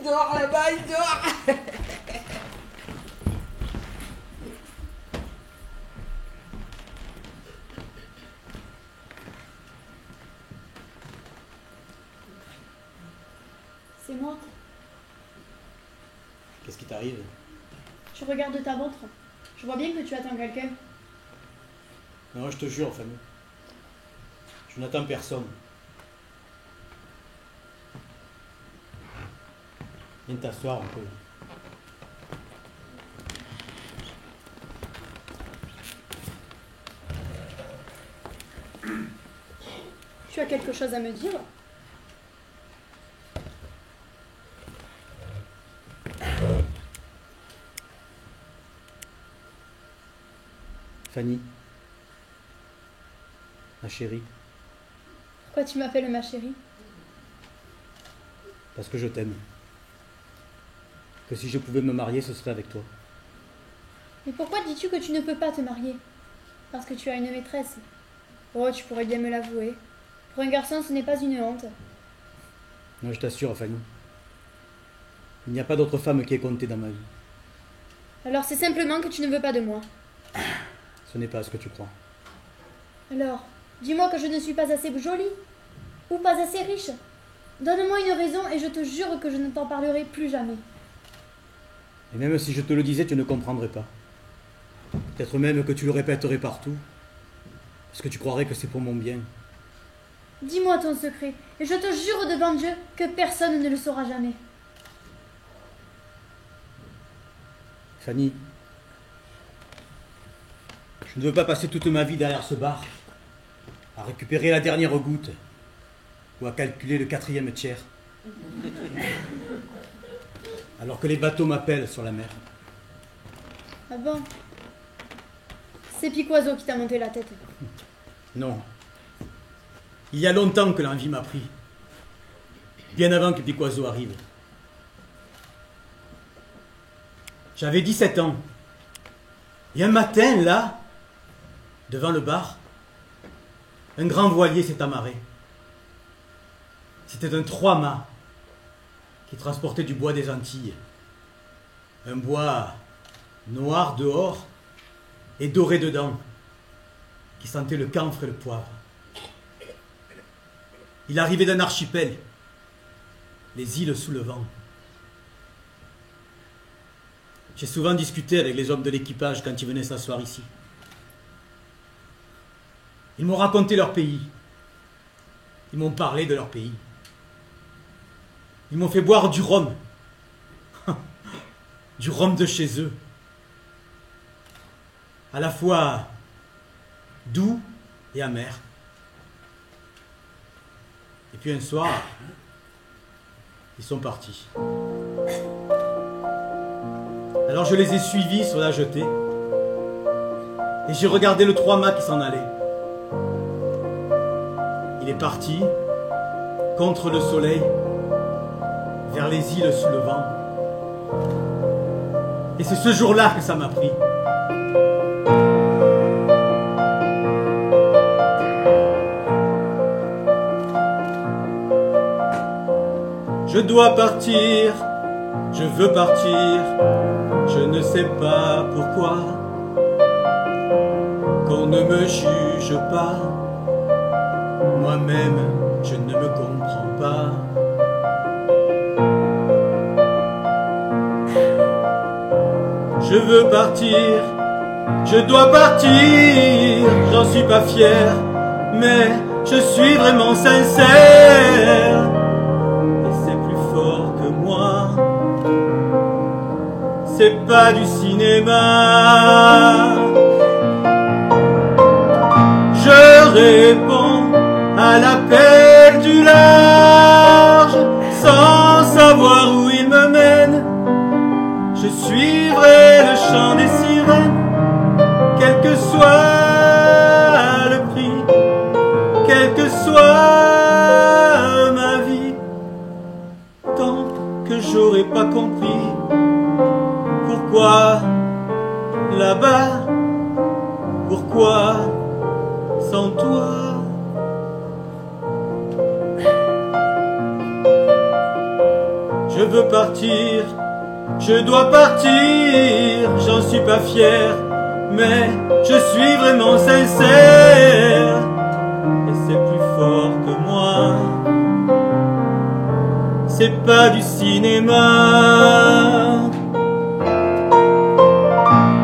[SPEAKER 12] dort là-bas, il dort.
[SPEAKER 5] C'est moi.
[SPEAKER 3] Qu'est-ce qui t'arrive?
[SPEAKER 5] Je regarde ta montre. Je vois bien que tu attends quelqu'un.
[SPEAKER 3] Non, je te jure, Fanny. Je n'attends personne. Viens t'asseoir un peu.
[SPEAKER 5] Tu as quelque chose à me dire?
[SPEAKER 3] Fanny, ma chérie,
[SPEAKER 5] Pourquoi tu m'appelles ma chérie?
[SPEAKER 3] parce que je t'aime. Que si je pouvais me marier, ce serait avec toi.
[SPEAKER 5] Mais pourquoi dis-tu que tu ne peux pas te marier? Parce que tu as une maîtresse. Oh, tu pourrais bien me l'avouer. Pour un garçon, ce n'est pas une honte.
[SPEAKER 3] Non, je t'assure, Fanny. Il n'y a pas d'autre femme qui ait compté dans ma vie.
[SPEAKER 5] Alors c'est simplement que tu ne veux pas de moi.
[SPEAKER 3] Ce n'est pas ce que tu crois.
[SPEAKER 5] Alors, dis-moi que je ne suis pas assez jolie ou pas assez riche. Donne-moi une raison et je te jure que je ne t'en parlerai plus jamais.
[SPEAKER 3] Et même si je te le disais, tu ne comprendrais pas. Peut-être même que tu le répéterais partout. Parce que tu croirais que c'est pour mon bien.
[SPEAKER 5] Dis-moi ton secret et je te jure devant Dieu que personne ne le saura jamais.
[SPEAKER 3] Fanny, je ne veux pas passer toute ma vie derrière ce bar, à récupérer la dernière goutte, ou à calculer le 4e tiers, alors que les bateaux m'appellent sur la mer.
[SPEAKER 5] Ah bon? C'est Piquoiseau qui t'a monté la tête.
[SPEAKER 3] Non. Il y a longtemps que l'envie m'a pris, bien avant que Piquoiseau arrive. J'avais 17 ans. Et un matin, là, devant le bar, un grand voilier s'est amarré. C'était un 3-mâts qui transportait du bois des Antilles. Un bois noir dehors et doré dedans, qui sentait le camphre et le poivre. Il arrivait d'un archipel, les îles sous le vent. J'ai souvent discuté avec les hommes de l'équipage quand ils venaient s'asseoir ici. Ils m'ont raconté leur pays. Ils m'ont parlé de leur pays. Ils m'ont fait boire du rhum. Du rhum de chez eux. À la fois doux et amer. Et puis un soir, ils sont partis. Alors je les ai suivis sur la jetée et j'ai regardé le 3-mâts qui s'en allait. Il est parti contre le soleil vers les îles sous le vent. Et c'est ce jour-là que ça m'a pris. Je dois partir, je veux partir. Je ne sais pas pourquoi qu'on ne me juge pas. Moi-même, je ne me comprends pas. Je veux partir, je dois partir, j'en suis pas fier, mais je suis vraiment sincère. Et c'est plus fort que moi, c'est pas du cinéma. Je réponds à l'appel du large, sans savoir où il me mène. Je suivrai le chant des sirènes, quel que soit le prix, quelle que soit ma vie, tant que j'aurai pas compris pourquoi là-bas, pourquoi sans toi. Je veux partir, je dois partir, j'en suis pas fier, mais je suis vraiment sincère. Et c'est plus fort que moi, c'est pas du cinéma.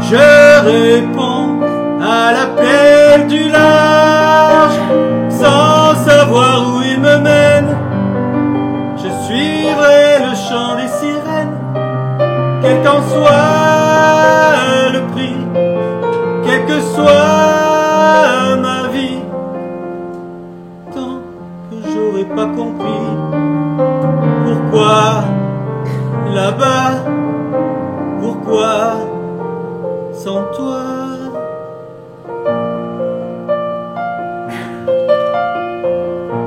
[SPEAKER 3] Je réponds à l'appel du large, sans savoir où il me mène. Je suivrai le chant des sirènes, quel qu'en soit le prix, quelle que soit ma vie, tant que j'aurai pas compris pourquoi là-bas, pourquoi sans toi.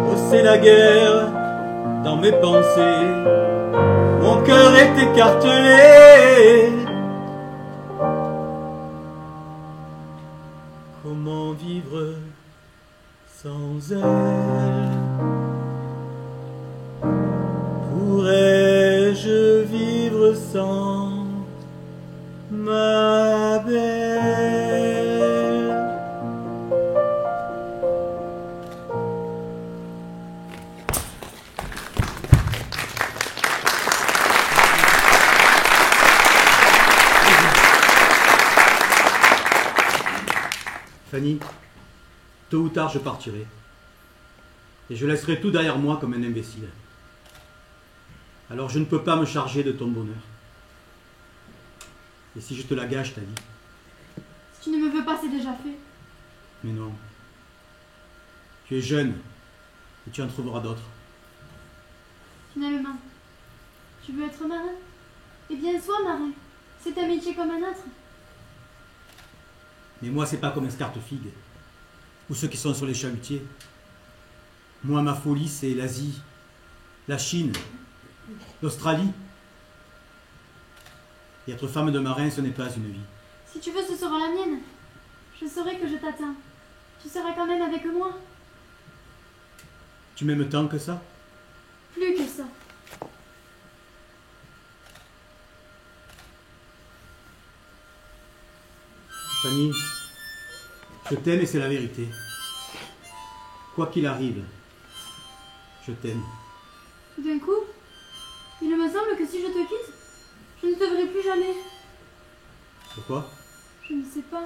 [SPEAKER 3] Oh, c'est la guerre dans mes pensées, mon cœur est écartelé. Comment vivre sans elle? Pourrais-je vivre sans ma belle? Fanny, tôt ou tard je partirai. Et je laisserai tout derrière moi comme un imbécile. Alors je ne peux pas me charger de ton bonheur. Et si je te la gâche, ta vie?
[SPEAKER 5] Si tu ne me veux pas, c'est déjà fait.
[SPEAKER 3] Mais non. Tu es jeune, et tu en trouveras d'autres.
[SPEAKER 5] Finalement, tu veux être marin? Eh bien, sois marin. C'est un métier comme un autre.
[SPEAKER 3] Mais moi, c'est pas comme Escartefigue, ou ceux qui sont sur les chalutiers. Moi, ma folie, c'est l'Asie, la Chine, l'Australie. Et être femme de marin, ce n'est pas une vie.
[SPEAKER 5] Si tu veux, ce sera la mienne. Je saurai que je t'atteins. Tu seras quand même avec moi.
[SPEAKER 3] Tu m'aimes tant que ça?
[SPEAKER 5] Plus que ça.
[SPEAKER 3] Fanny, je t'aime et c'est la vérité. Quoi qu'il arrive, je t'aime.
[SPEAKER 5] Tout d'un coup, il me semble que si je te quitte, je ne te verrai plus jamais.
[SPEAKER 3] Pourquoi?
[SPEAKER 5] Je ne sais pas.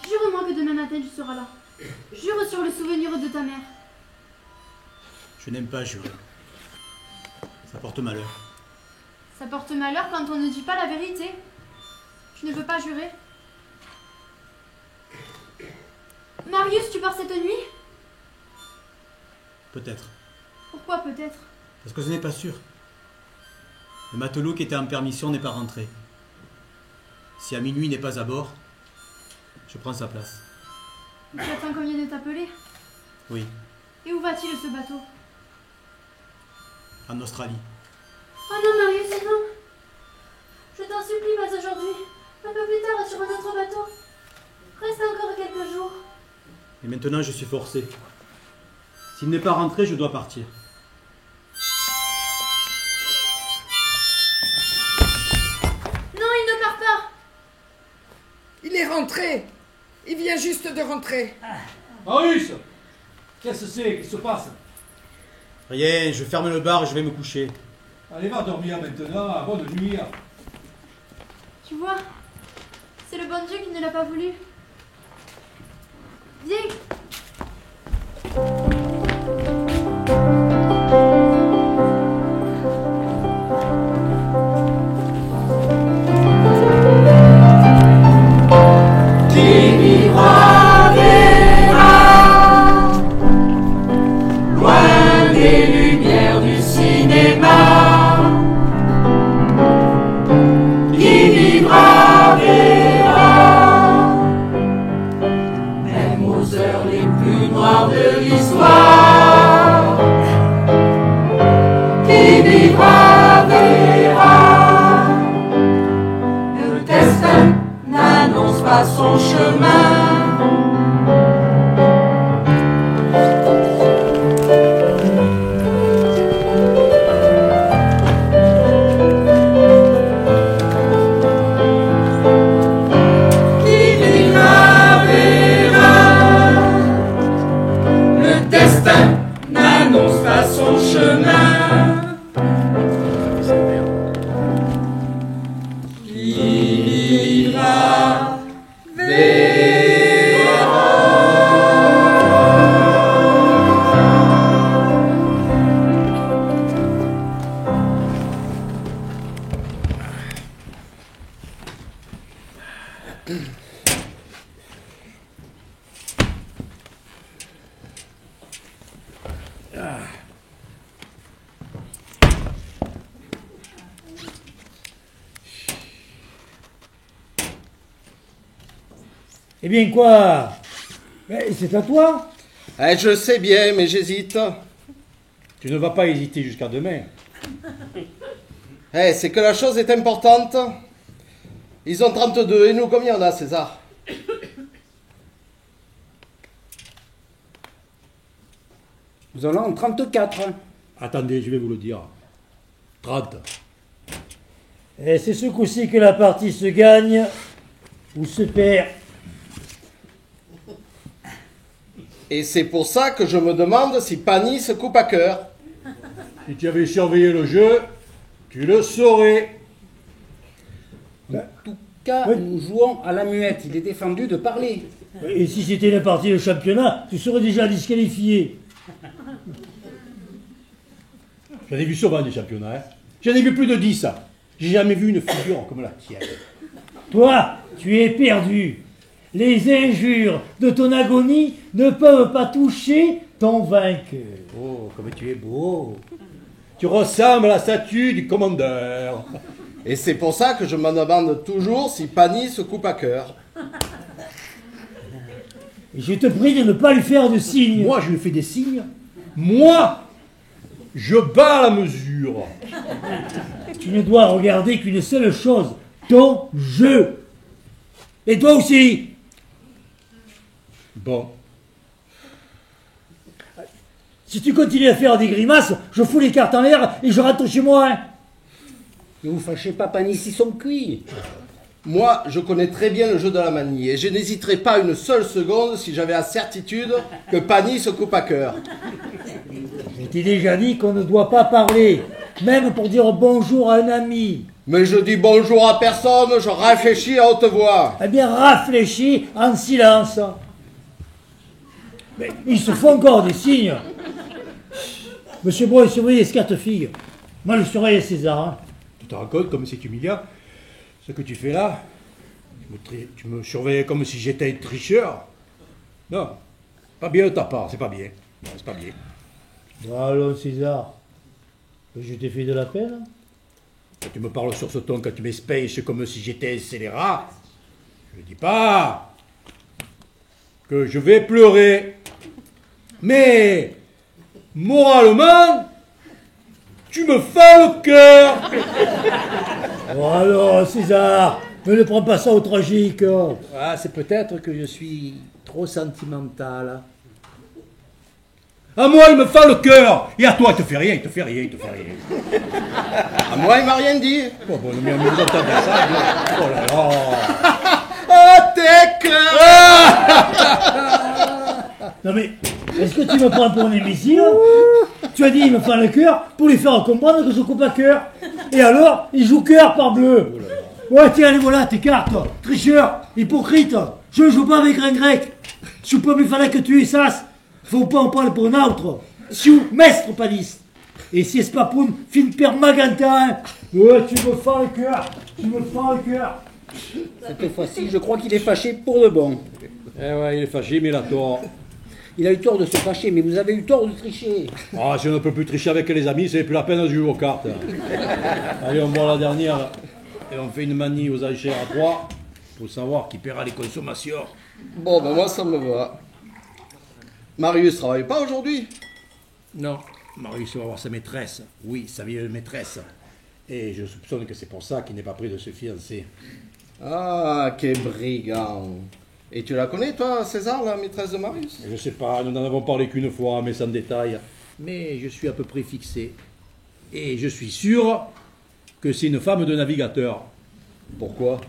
[SPEAKER 5] Jure-moi que demain matin tu seras là. Jure sur le souvenir de ta mère.
[SPEAKER 3] Je n'aime pas jurer. Ça porte malheur.
[SPEAKER 5] Ça porte malheur quand on ne dit pas la vérité. Tu ne veux pas jurer? Marius, tu pars cette nuit?
[SPEAKER 3] Peut-être.
[SPEAKER 5] Pourquoi peut-être?
[SPEAKER 3] Parce que ce n'est pas sûr. Le matelot qui était en permission n'est pas rentré. Si à minuit il n'est pas à bord, je prends sa place.
[SPEAKER 5] Tu attends qu'on vienne t'appeler?
[SPEAKER 3] Oui,
[SPEAKER 5] Et où va-t-il ce bateau?
[SPEAKER 3] en Australie.
[SPEAKER 5] Oh non, Marius, non! Je t'en supplie, pas aujourd'hui. Un peu plus tard, sur un autre bateau. Reste encore quelques jours.
[SPEAKER 3] Et maintenant je suis forcé. S'il n'est pas rentré, je dois partir.
[SPEAKER 5] Non, il ne part pas!
[SPEAKER 12] Il est rentré. Il vient juste de rentrer.
[SPEAKER 6] Marius, qu'est-ce que c'est? Qu'est-ce qui se passe?
[SPEAKER 3] Rien, je ferme le bar et je vais me coucher.
[SPEAKER 6] Allez, va dormir maintenant. Bonne nuit.
[SPEAKER 5] Tu vois, C'est le bon Dieu qui ne l'a pas voulu. Viens.
[SPEAKER 13] Qui vivra verra, loin des lumières du cinéma. Qui vivra verra, même aux heures les plus noires de l'histoire. Qui vivra verra, le destin n'annonce pas son chemin. Qui vivra verra, le destin n'annonce pas son chemin. Qui vivra
[SPEAKER 7] Eh bien quoi? Mais c'est à toi?
[SPEAKER 1] Eh, je sais bien, mais j'hésite.
[SPEAKER 9] Tu ne vas pas hésiter jusqu'à demain.
[SPEAKER 1] Eh, c'est que la chose est importante. Ils ont 32, et nous, combien on a, César?
[SPEAKER 8] Nous en avons 34.
[SPEAKER 9] Attendez, je vais vous le dire. 30.
[SPEAKER 7] Et c'est ce coup-ci que la partie se gagne ou se perd.
[SPEAKER 1] Et c'est pour ça que je me demande si Pani se coupe à cœur.
[SPEAKER 9] Si tu avais surveillé le jeu, tu le saurais.
[SPEAKER 8] En tout cas, nous jouons à la muette. Il est défendu de parler.
[SPEAKER 7] Et si c'était une partie de championnat, tu serais déjà disqualifié.
[SPEAKER 9] J'en ai vu souvent des championnats. Hein. J'en ai vu plus de 10. J'ai jamais vu une figure comme la tienne.
[SPEAKER 7] Toi, tu es perdu. Les injures de ton agonie ne peuvent pas toucher ton vainqueur.
[SPEAKER 9] Oh, comme tu es beau. Tu ressembles à la statue du commandeur.
[SPEAKER 1] Et c'est pour ça que je me demande toujours si Pani se coupe à cœur.
[SPEAKER 7] Je te prie de ne pas lui faire de signes.
[SPEAKER 9] Moi, je lui fais des signes. Moi, je bats la mesure.
[SPEAKER 7] Tu ne dois regarder qu'une seule chose, ton jeu. Et toi aussi.
[SPEAKER 9] Bon.
[SPEAKER 7] Si tu continues à faire des grimaces, je fous les cartes en l'air et je rentre chez moi. Hein.
[SPEAKER 8] Ne vous fâchez pas, Pani, s'ils sont cuits.
[SPEAKER 1] Moi, je connais très bien le jeu de la manie et je n'hésiterais pas une seule seconde si j'avais la certitude que Pani se coupe à cœur.
[SPEAKER 7] Je t'ai déjà dit qu'on ne doit pas parler, même pour dire bonjour à un ami.
[SPEAKER 1] Mais je dis bonjour à personne, je réfléchis à haute voix.
[SPEAKER 7] Eh bien, réfléchis en silence. Mais ils se font encore des signes. Monsieur Bois, surveillez ces 4 filles. Moi, je surveille César. Hein.
[SPEAKER 9] Tu te rends compte comme c'est humiliant ce que tu fais là? Tu me surveilles comme si j'étais un tricheur? Non, pas bien de ta part, c'est pas bien. Non, c'est pas bien.
[SPEAKER 7] Bon, allons, César. Je t'ai fait de la peine?
[SPEAKER 9] Quand tu me parles sur ce ton, quand tu m'espèches comme si j'étais un scélérat, je ne dis pas que je vais pleurer. Mais, moralement, tu me fais le cœur.
[SPEAKER 7] Oh alors, César, ne prends pas ça au tragique.
[SPEAKER 8] Ah, c'est peut-être que je suis trop sentimental.
[SPEAKER 9] À moi, il me fait le cœur. Et à toi, il te fait rien, il te fait rien, il te fait rien.
[SPEAKER 1] À moi, il m'a rien dit.
[SPEAKER 9] Bon, mais vous entendez ça, oh là là.
[SPEAKER 1] Oh, tes cœurs.
[SPEAKER 7] Non mais, est-ce que tu me prends pour un imbécile? Tu as dit il me fait le cœur pour lui faire comprendre que je coupe à cœur. Et alors, il joue cœur par bleu. Ouais, tiens, allez, voilà tes cartes. Tricheur, hypocrite. Je ne joue pas avec un grec. Si peu il fallait que tu es sas, faut pas en parler pour un autre. Siou, mestre panis. Et si c'est pas pour fin per magantin. Ouais, tu me fends le cœur. Tu me fends le cœur.
[SPEAKER 8] Cette fois-ci, je crois qu'il est fâché pour de bon.
[SPEAKER 9] Eh ouais, il est fâché, mais il a tort.
[SPEAKER 8] Il a eu tort de se fâcher, mais vous avez eu tort de tricher.
[SPEAKER 9] Ah, si on ne peut plus tricher avec les amis, c'est plus la peine de jouer aux cartes. Allez, on voit la dernière. Et on fait une manie aux enchères à 3 pour savoir qui paiera les consommations.
[SPEAKER 1] Bon, ben moi, ça me va. Marius travaille pas aujourd'hui?
[SPEAKER 9] Non, Marius va voir sa maîtresse. Oui, sa vieille maîtresse. Et je soupçonne que c'est pour ça qu'il n'est pas prêt de se fiancer.
[SPEAKER 1] Ah, quel brigand. Et tu la connais, toi, César, la maîtresse de Marius?
[SPEAKER 9] Je sais pas, nous n'en avons parlé qu'une fois, mais sans détail. Mais je suis à peu près fixé. Et je suis sûr que c'est une femme de navigateur.
[SPEAKER 1] Pourquoi?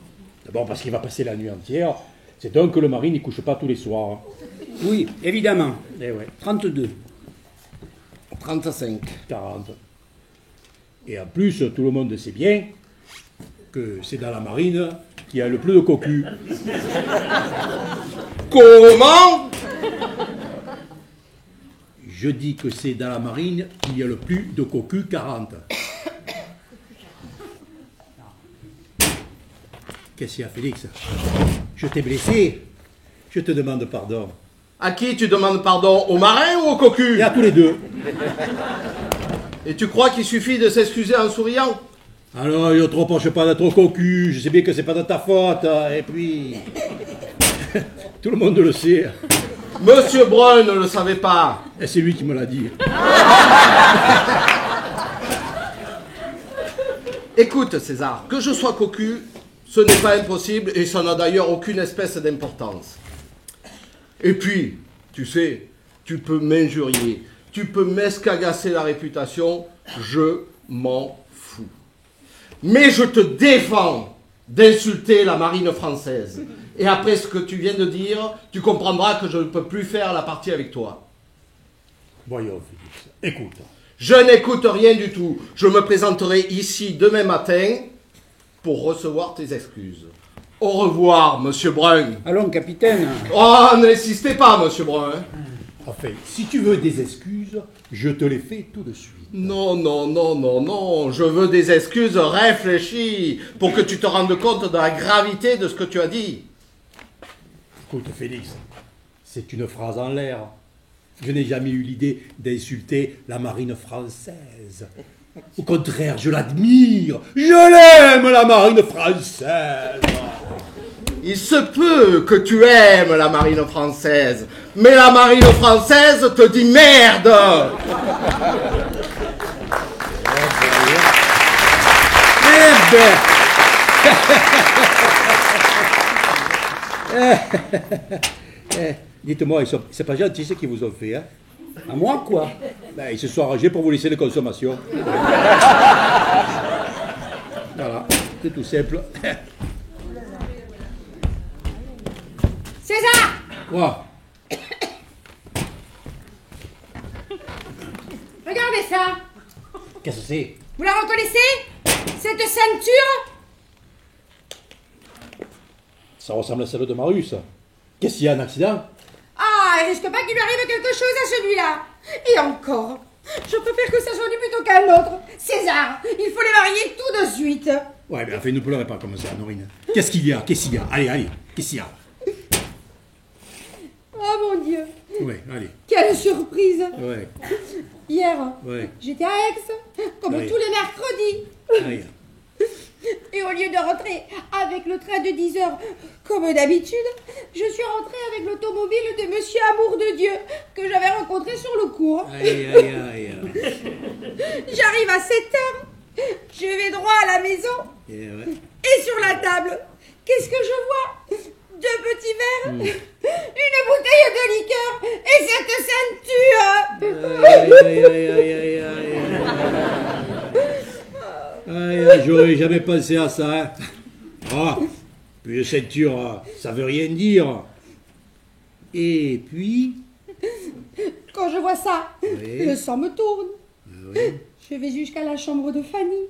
[SPEAKER 9] D'abord parce qu'il va passer la nuit entière. C'est donc que le mari n'y couche pas tous les soirs.
[SPEAKER 8] Oui, évidemment.
[SPEAKER 9] Eh ouais.
[SPEAKER 8] 32.
[SPEAKER 1] 35.
[SPEAKER 9] 40. Et en plus, tout le monde sait bien que c'est dans la marine qu'il y a le plus de cocus.
[SPEAKER 1] Comment?
[SPEAKER 9] Je dis que c'est dans la marine qu'il y a le plus de cocus, 40. Qu'est-ce qu'il y a, Félix? Je t'ai blessé. Je te demande pardon.
[SPEAKER 1] À qui tu demandes pardon? Au marin ou au cocu?
[SPEAKER 9] Et à tous les deux.
[SPEAKER 1] Et tu crois qu'il suffit de s'excuser en souriant?
[SPEAKER 9] Alors, je ne te reproche pas d'être cocu. Je sais bien que c'est pas de ta faute. Et puis... tout le monde le sait.
[SPEAKER 1] Monsieur Brun ne le savait pas.
[SPEAKER 9] Et c'est lui qui me l'a dit.
[SPEAKER 1] Écoute, César, que je sois cocu, ce n'est pas impossible et ça n'a d'ailleurs aucune espèce d'importance. Et puis, tu sais, tu peux m'injurier, tu peux m'escagasser la réputation, je m'en fous. Mais je te défends d'insulter la marine française. Et après ce que tu viens de dire, tu comprendras que je ne peux plus faire la partie avec toi.
[SPEAKER 9] Voyons, Félix, écoute.
[SPEAKER 1] Je n'écoute rien du tout. Je me présenterai ici demain matin pour recevoir tes excuses. Au revoir, monsieur Brun.
[SPEAKER 8] Allons, capitaine.
[SPEAKER 1] Oh, n'insistez pas, monsieur Brun.
[SPEAKER 9] Enfin, si tu veux des excuses, je te les fais tout de suite.
[SPEAKER 1] Non, non, non, non, non. Je veux des excuses réfléchies pour que tu te rendes compte de la gravité de ce que tu as dit.
[SPEAKER 9] Écoute, Félix, c'est une phrase en l'air. Je n'ai jamais eu l'idée d'insulter la marine française. Au contraire, je l'admire. Je l'aime, la marine française.
[SPEAKER 1] Il se peut que tu aimes la marine française, mais la marine française te dit merde.
[SPEAKER 9] Dites-moi, c'est pas gentil ce qu'ils vous ont fait, hein?
[SPEAKER 8] À moi, quoi?
[SPEAKER 9] Ben, ils se sont arrangés pour vous laisser les consommations. Voilà, c'est tout simple.
[SPEAKER 10] César!
[SPEAKER 9] Quoi?
[SPEAKER 10] Regardez ça!
[SPEAKER 9] Qu'est-ce que c'est?
[SPEAKER 10] Vous la reconnaissez? Cette ceinture?
[SPEAKER 9] Ça ressemble à celle de Marius. Qu'est-ce qu'il y a, un accident?
[SPEAKER 10] Ah, il risque pas qu'il lui arrive quelque chose à celui-là. Et encore, je préfère que ça soit lui plutôt qu'un autre. César, il faut les marier tout de suite.
[SPEAKER 9] Ouais, mais enfin, ne pleurez pas comme ça, Norine. Qu'est-ce qu'il y a? Qu'est-ce qu'il y a? Allez, allez, qu'est-ce qu'il y a?
[SPEAKER 10] Oh mon Dieu.
[SPEAKER 9] Ouais, allez.
[SPEAKER 10] Quelle surprise.
[SPEAKER 9] Ouais,
[SPEAKER 10] Hier,
[SPEAKER 9] ouais.
[SPEAKER 10] j'étais à Aix, comme
[SPEAKER 9] Oui.
[SPEAKER 10] tous les mercredis.
[SPEAKER 9] Allez.
[SPEAKER 10] Et au lieu de rentrer avec le train de 10 heures, comme d'habitude, je suis rentrée avec l'automobile de Monsieur Amour de Dieu, que j'avais rencontré sur le cours.
[SPEAKER 9] Aïe, aïe, aïe.
[SPEAKER 10] J'arrive à 7 heures, je vais droit à la maison,
[SPEAKER 9] Et ouais.
[SPEAKER 10] et sur la table, qu'est-ce que je vois? 2 petits verres, une bouteille de liqueur, et cette ceinture.
[SPEAKER 9] Aïe, aïe, aïe, aïe, aïe. Aïe, j'aurais jamais pensé à ça, hein. Ah, puis une ceinture, ça veut rien dire. Et puis...
[SPEAKER 10] Quand je vois ça,
[SPEAKER 9] Oui.
[SPEAKER 10] le sang me tourne.
[SPEAKER 9] Oui.
[SPEAKER 10] Je vais jusqu'à la chambre de Fanny.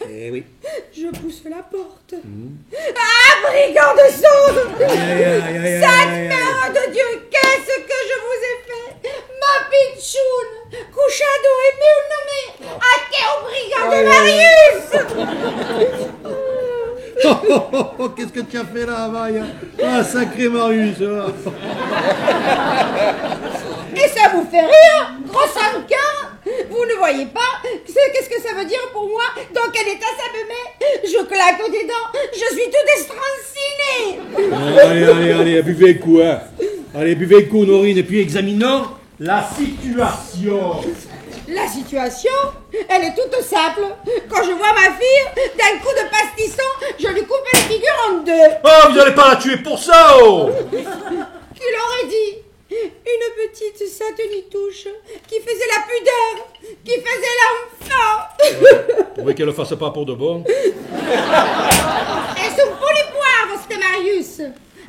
[SPEAKER 8] Eh oui.
[SPEAKER 10] Je pousse la porte. Ah, brigand de sang! Sainte Mère de Dieu, qu'est-ce que je vous ai fait? Ma pitchoune, couchado et nommé, à quel brigand de Marius!
[SPEAKER 6] Oh, qu'est-ce que tu as fait là, Vaille? Ah, sacré Marius, va.
[SPEAKER 10] Et ça vous fait rire, gros sans-cœur? Vous ne voyez pas? Qu'est-ce que ça veut dire pour moi? Dans quel état ça me met? Je claque des dents, je suis tout estrancinée.
[SPEAKER 6] Allez, buvez un coup, hein. Allez, buvez un coup, Norine, et puis examinons la situation.
[SPEAKER 10] La situation, elle est toute simple. Quand je vois ma fille, d'un coup de pastisson, je lui coupe la figure en deux.
[SPEAKER 6] Oh, vous n'allez pas la tuer pour ça, oh!
[SPEAKER 10] Qui l'aurait dit? Une petite sainte-nitouche qui faisait la pudeur, qui faisait l'enfant.
[SPEAKER 6] Vous voulez qu'elle le fasse pas pour de bon?
[SPEAKER 10] Elles sont pour les poivres, c'était Marius.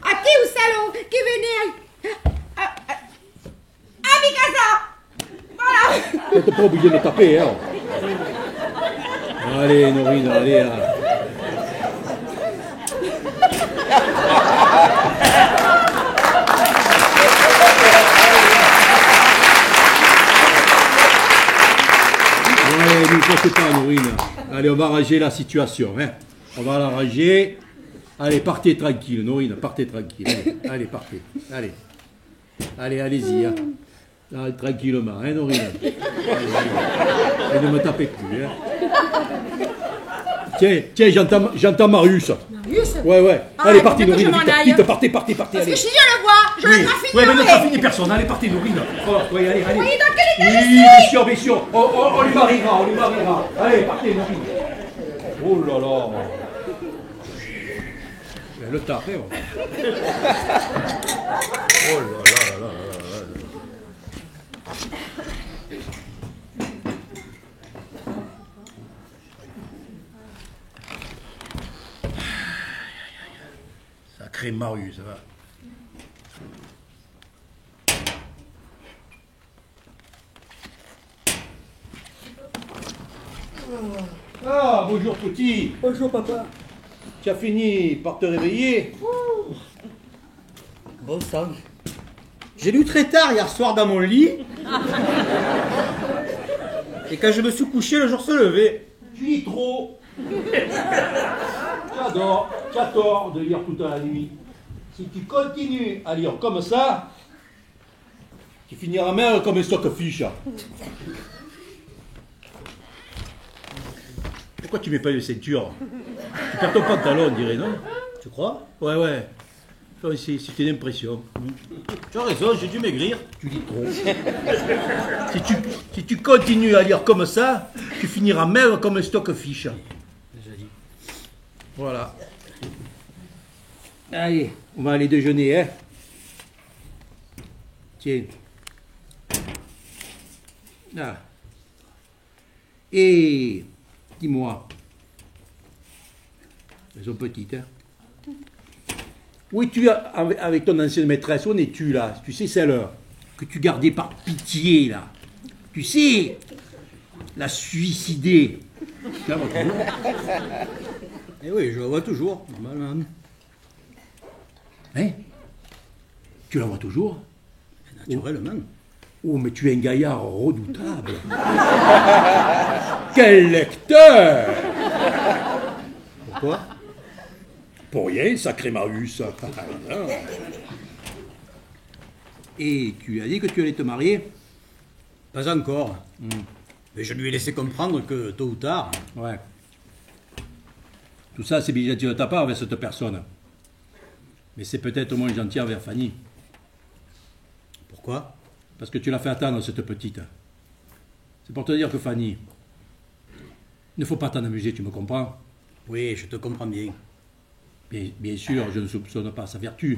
[SPEAKER 10] À qui au salon, qui venait à Mikasa. Voilà.
[SPEAKER 6] Vous n'êtes pas obligé de le taper, hein. Allez, Norine, allez. Allez, ne forcez pas, Norine. Allez, on va arranger la situation, hein. On va l'arranger. Allez, partez tranquille, Norine, partez tranquille. Allez, partez. Allez. Allez, allez-y, hein. Allez, tranquillement, hein, Norine. Allez. Et ne me tapez plus, hein. Tiens, j'entends Marius.
[SPEAKER 10] Marius?
[SPEAKER 6] Ouais.
[SPEAKER 10] Ah,
[SPEAKER 6] allez, partez,
[SPEAKER 10] il faut que
[SPEAKER 6] Norine,
[SPEAKER 10] je m'en aille.
[SPEAKER 6] vite, partez.
[SPEAKER 10] Parce
[SPEAKER 6] allez.
[SPEAKER 10] que si je le vois, je le trafique.
[SPEAKER 6] Ouais, mais ne trafiquez personne, allez, partez, Norine. Oh, oui, allez.
[SPEAKER 10] Vous voyez dans quel état je
[SPEAKER 6] Oui,
[SPEAKER 10] suis?
[SPEAKER 6] bien sûr. On lui mariera. Allez, partez, Norine. Oh là là. Le tape, hein. Oh là là. Sacré Marius, ça va. Ah, bonjour petit.
[SPEAKER 7] Bonjour papa.
[SPEAKER 6] Tu as fini par te réveiller?
[SPEAKER 3] Bon sang. J'ai lu très tard hier soir dans mon lit. Et quand je me suis couché, le jour se levait.
[SPEAKER 6] Tu lis trop. Tu as tort de lire toute la nuit. Si tu continues à lire comme ça, tu finiras même comme un stockfish. Pourquoi tu mets pas une ceinture? Tu perds ton pantalon, on dirait, non?
[SPEAKER 3] Tu crois?
[SPEAKER 6] Ouais. Enfin, c'est une impression.
[SPEAKER 3] Tu as raison, j'ai dû maigrir.
[SPEAKER 6] Tu lis trop. Si tu continues à lire comme ça, tu finiras même comme un stockfish.
[SPEAKER 3] Déjà dit.
[SPEAKER 6] Voilà. Allez, on va aller déjeuner, hein. Tiens. Ah. Et dis-moi, elles sont petites, hein. Où es-tu avec ton ancienne maîtresse? Où en es-tu là? Tu sais, celle que tu gardais par pitié là. Tu sais, la suicidée. Tu la vois toujours?
[SPEAKER 3] Eh oui, je la vois toujours, normalement.
[SPEAKER 6] Hein? Tu la vois toujours?
[SPEAKER 3] Naturellement.
[SPEAKER 6] Oh, mais tu es un gaillard redoutable. Quel lecteur!
[SPEAKER 3] Pourquoi?
[SPEAKER 6] Pour rien, sacré Marius. Et tu as dit que tu allais te marier?
[SPEAKER 3] Pas encore. Mais je lui ai laissé comprendre que tôt ou tard.
[SPEAKER 6] Ouais. Tout ça, c'est bien gentil de ta part avec cette personne. Mais c'est peut-être moins gentil envers Fanny.
[SPEAKER 3] Pourquoi?
[SPEAKER 6] Parce que tu l'as fait attendre, cette petite. C'est pour te dire que Fanny, il ne faut pas t'en amuser, tu me comprends?
[SPEAKER 3] Oui, je te comprends bien.
[SPEAKER 6] Bien sûr, je ne soupçonne pas sa vertu.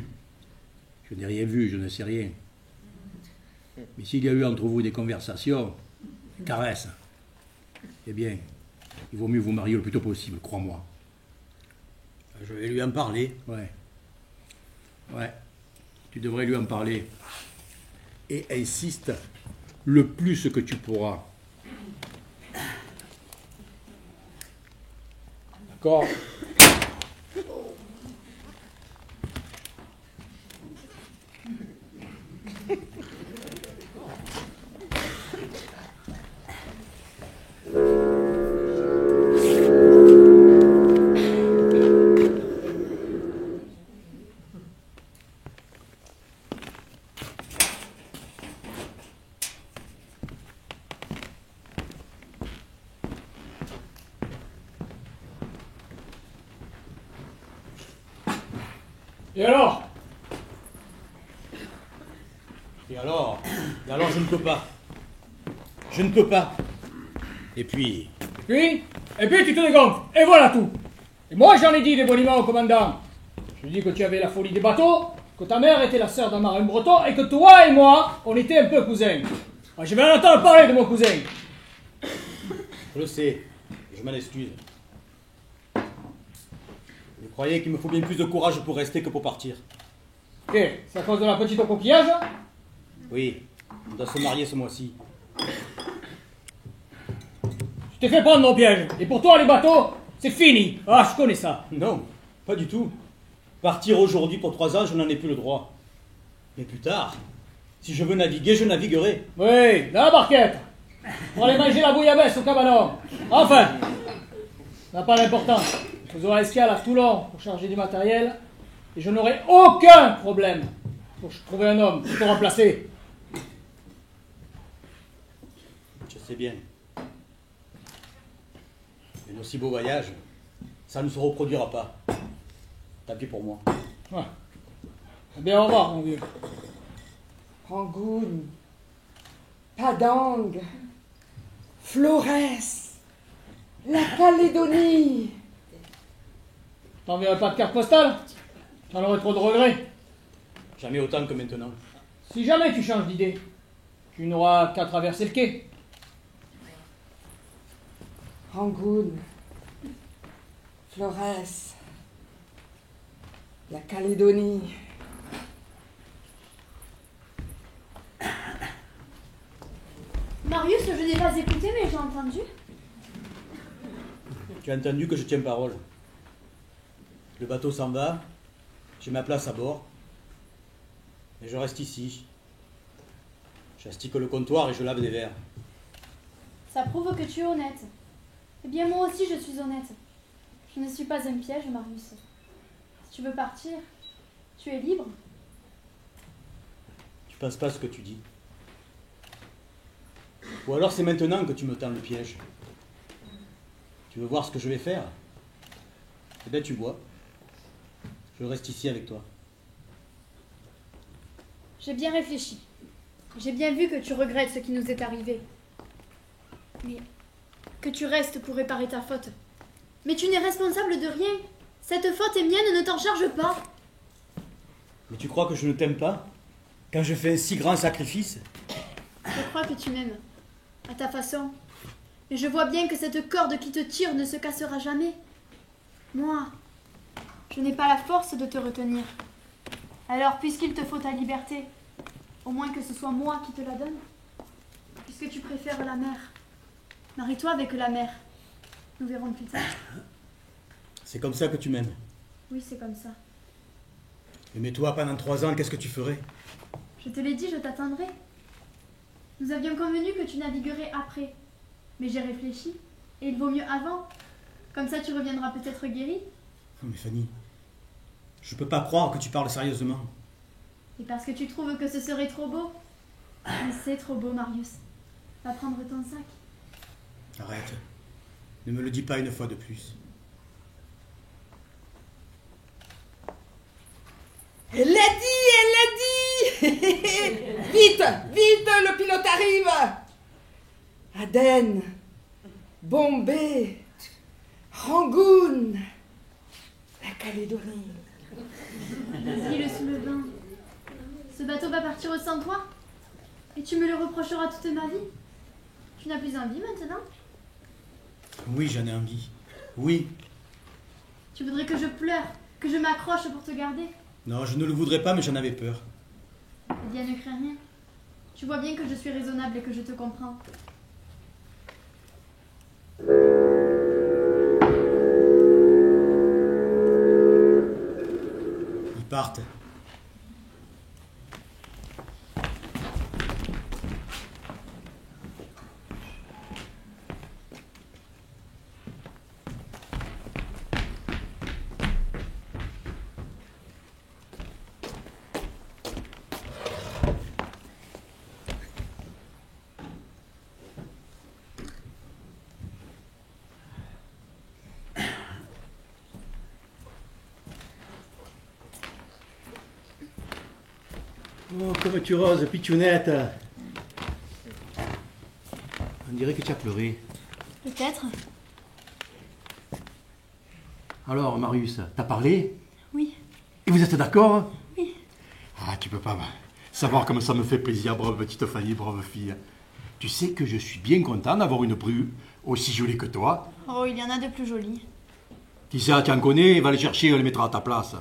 [SPEAKER 6] Je n'ai rien vu, je ne sais rien. Mais s'il y a eu entre vous des conversations, caresses, eh bien, il vaut mieux vous marier le plus tôt possible, crois-moi.
[SPEAKER 3] Je vais lui en parler.
[SPEAKER 6] Ouais, tu devrais lui en parler. Et insiste le plus que tu pourras.
[SPEAKER 11] D'accord. Et alors?
[SPEAKER 3] Et alors je ne peux pas. Je ne peux pas. Et puis...
[SPEAKER 11] Et puis tu te dégonfles, et voilà tout. Et moi j'en ai dit des boniments au commandant. Je lui ai dit que tu avais la folie des bateaux, que ta mère était la sœur d'un marin breton, et que toi et moi, on était un peu cousins. Ah, je vais en entendre parler de mon cousin.
[SPEAKER 3] Je le sais, et je m'en excuse. Vous croyez qu'il me faut bien plus de courage pour rester que pour partir?
[SPEAKER 11] Ok, c'est à cause de la petite au coquillage?
[SPEAKER 3] Oui, on doit se marier ce mois-ci.
[SPEAKER 11] Je t'ai fait prendre mon piège, et pour toi les bateaux, c'est fini. Ah, je connais ça.
[SPEAKER 3] Non, pas du tout. Partir aujourd'hui pour 3 ans, je n'en ai plus le droit. Mais plus tard, si je veux naviguer, je naviguerai.
[SPEAKER 11] Oui, dans la barquette. Pour aller manger la bouillabaisse au cabanon. Enfin, ça n'a pas d'importance. Je ferai escale à Toulon pour charger du matériel, et je n'aurai aucun problème pour trouver un homme pour te remplacer.
[SPEAKER 3] Je sais bien. Un aussi beau voyage, ça ne se reproduira pas. Tant pis pour moi.
[SPEAKER 11] Ouais. Eh bien, au revoir, mon vieux.
[SPEAKER 12] Rangoon, Padang, Flores, la Calédonie.
[SPEAKER 11] T'enverrais pas de carte postale? T'en aurais trop de regrets.
[SPEAKER 3] Jamais autant que maintenant.
[SPEAKER 11] Si jamais tu changes d'idée, tu n'auras qu'à traverser le quai.
[SPEAKER 12] Rangoon, Flores, la Calédonie.
[SPEAKER 5] Marius, je n'ai pas écouté, mais j'ai entendu.
[SPEAKER 3] Tu as entendu que je tiens parole. Le bateau s'en va, j'ai ma place à bord, et je reste ici. J'astique le comptoir et je lave des verres.
[SPEAKER 5] Ça prouve que tu es honnête. Eh bien, moi aussi, je suis honnête. Je ne suis pas un piège, Marius. Si tu veux partir, tu es libre.
[SPEAKER 3] Tu penses pas ce que tu dis. Ou alors c'est maintenant que tu me tends le piège. Tu veux voir ce que je vais faire? Eh bien, tu vois. Je reste ici avec toi.
[SPEAKER 5] J'ai bien réfléchi. J'ai bien vu que tu regrettes ce qui nous est arrivé. Mais que tu restes pour réparer ta faute. Mais tu n'es responsable de rien. Cette faute est mienne, ne t'en charge pas.
[SPEAKER 3] Mais tu crois que je ne t'aime pas? Quand je fais un si grand sacrifice?
[SPEAKER 5] Je crois que tu m'aimes. À ta façon. Mais je vois bien que cette corde qui te tire ne se cassera jamais. Moi, je n'ai pas la force de te retenir. Alors, puisqu'il te faut ta liberté, au moins que ce soit moi qui te la donne. Puisque tu préfères la mer, marie-toi avec la mer. Nous verrons plus tard.
[SPEAKER 3] C'est comme ça que tu m'aimes.
[SPEAKER 5] Oui, c'est comme ça.
[SPEAKER 3] Mais toi, pendant 3 ans, qu'est-ce que tu ferais?
[SPEAKER 5] Je te l'ai dit, je t'attendrai. Nous avions convenu que tu naviguerais après. Mais j'ai réfléchi, et il vaut mieux avant. Comme ça, tu reviendras peut-être guéri.
[SPEAKER 3] Oh, mais Fanny, je peux pas croire que tu parles sérieusement.
[SPEAKER 5] Et parce que tu trouves que ce serait trop beau. Mais c'est trop beau, Marius. Va prendre ton sac.
[SPEAKER 3] Arrête. Ne me le dis pas une fois de plus.
[SPEAKER 12] Elle l'a dit, elle l'a dit. Vite, vite, le pilote arrive. Aden, Bombay, Rangoon, la Calédonie.
[SPEAKER 5] Dis-le sous le vin. Ce bateau va partir sans toi. Et tu me le reprocheras toute ma vie. Tu n'as plus envie maintenant?
[SPEAKER 3] Oui, j'en ai envie. Oui.
[SPEAKER 5] Tu voudrais que je pleure, que je m'accroche pour te garder?
[SPEAKER 3] Non, je ne le voudrais pas, mais j'en avais peur.
[SPEAKER 5] Eh bien, ne crains rien. Tu vois bien que je suis raisonnable et que je te comprends.
[SPEAKER 3] partent. Oh, comme tu roses, pitchounette. On dirait que tu as pleuré.
[SPEAKER 5] Peut-être.
[SPEAKER 6] Alors, Marius, t'as parlé?
[SPEAKER 5] Oui.
[SPEAKER 6] Et vous êtes d'accord?
[SPEAKER 5] Oui.
[SPEAKER 6] Ah, tu peux pas savoir comme ça me fait plaisir, brave petite Fanny, brave fille. Tu sais que je suis bien content d'avoir une bru aussi jolie que toi.
[SPEAKER 5] Oh, il y en a de plus jolies.
[SPEAKER 6] Qui ça, tu en connais? Va le chercher, elle le mettra à ta place.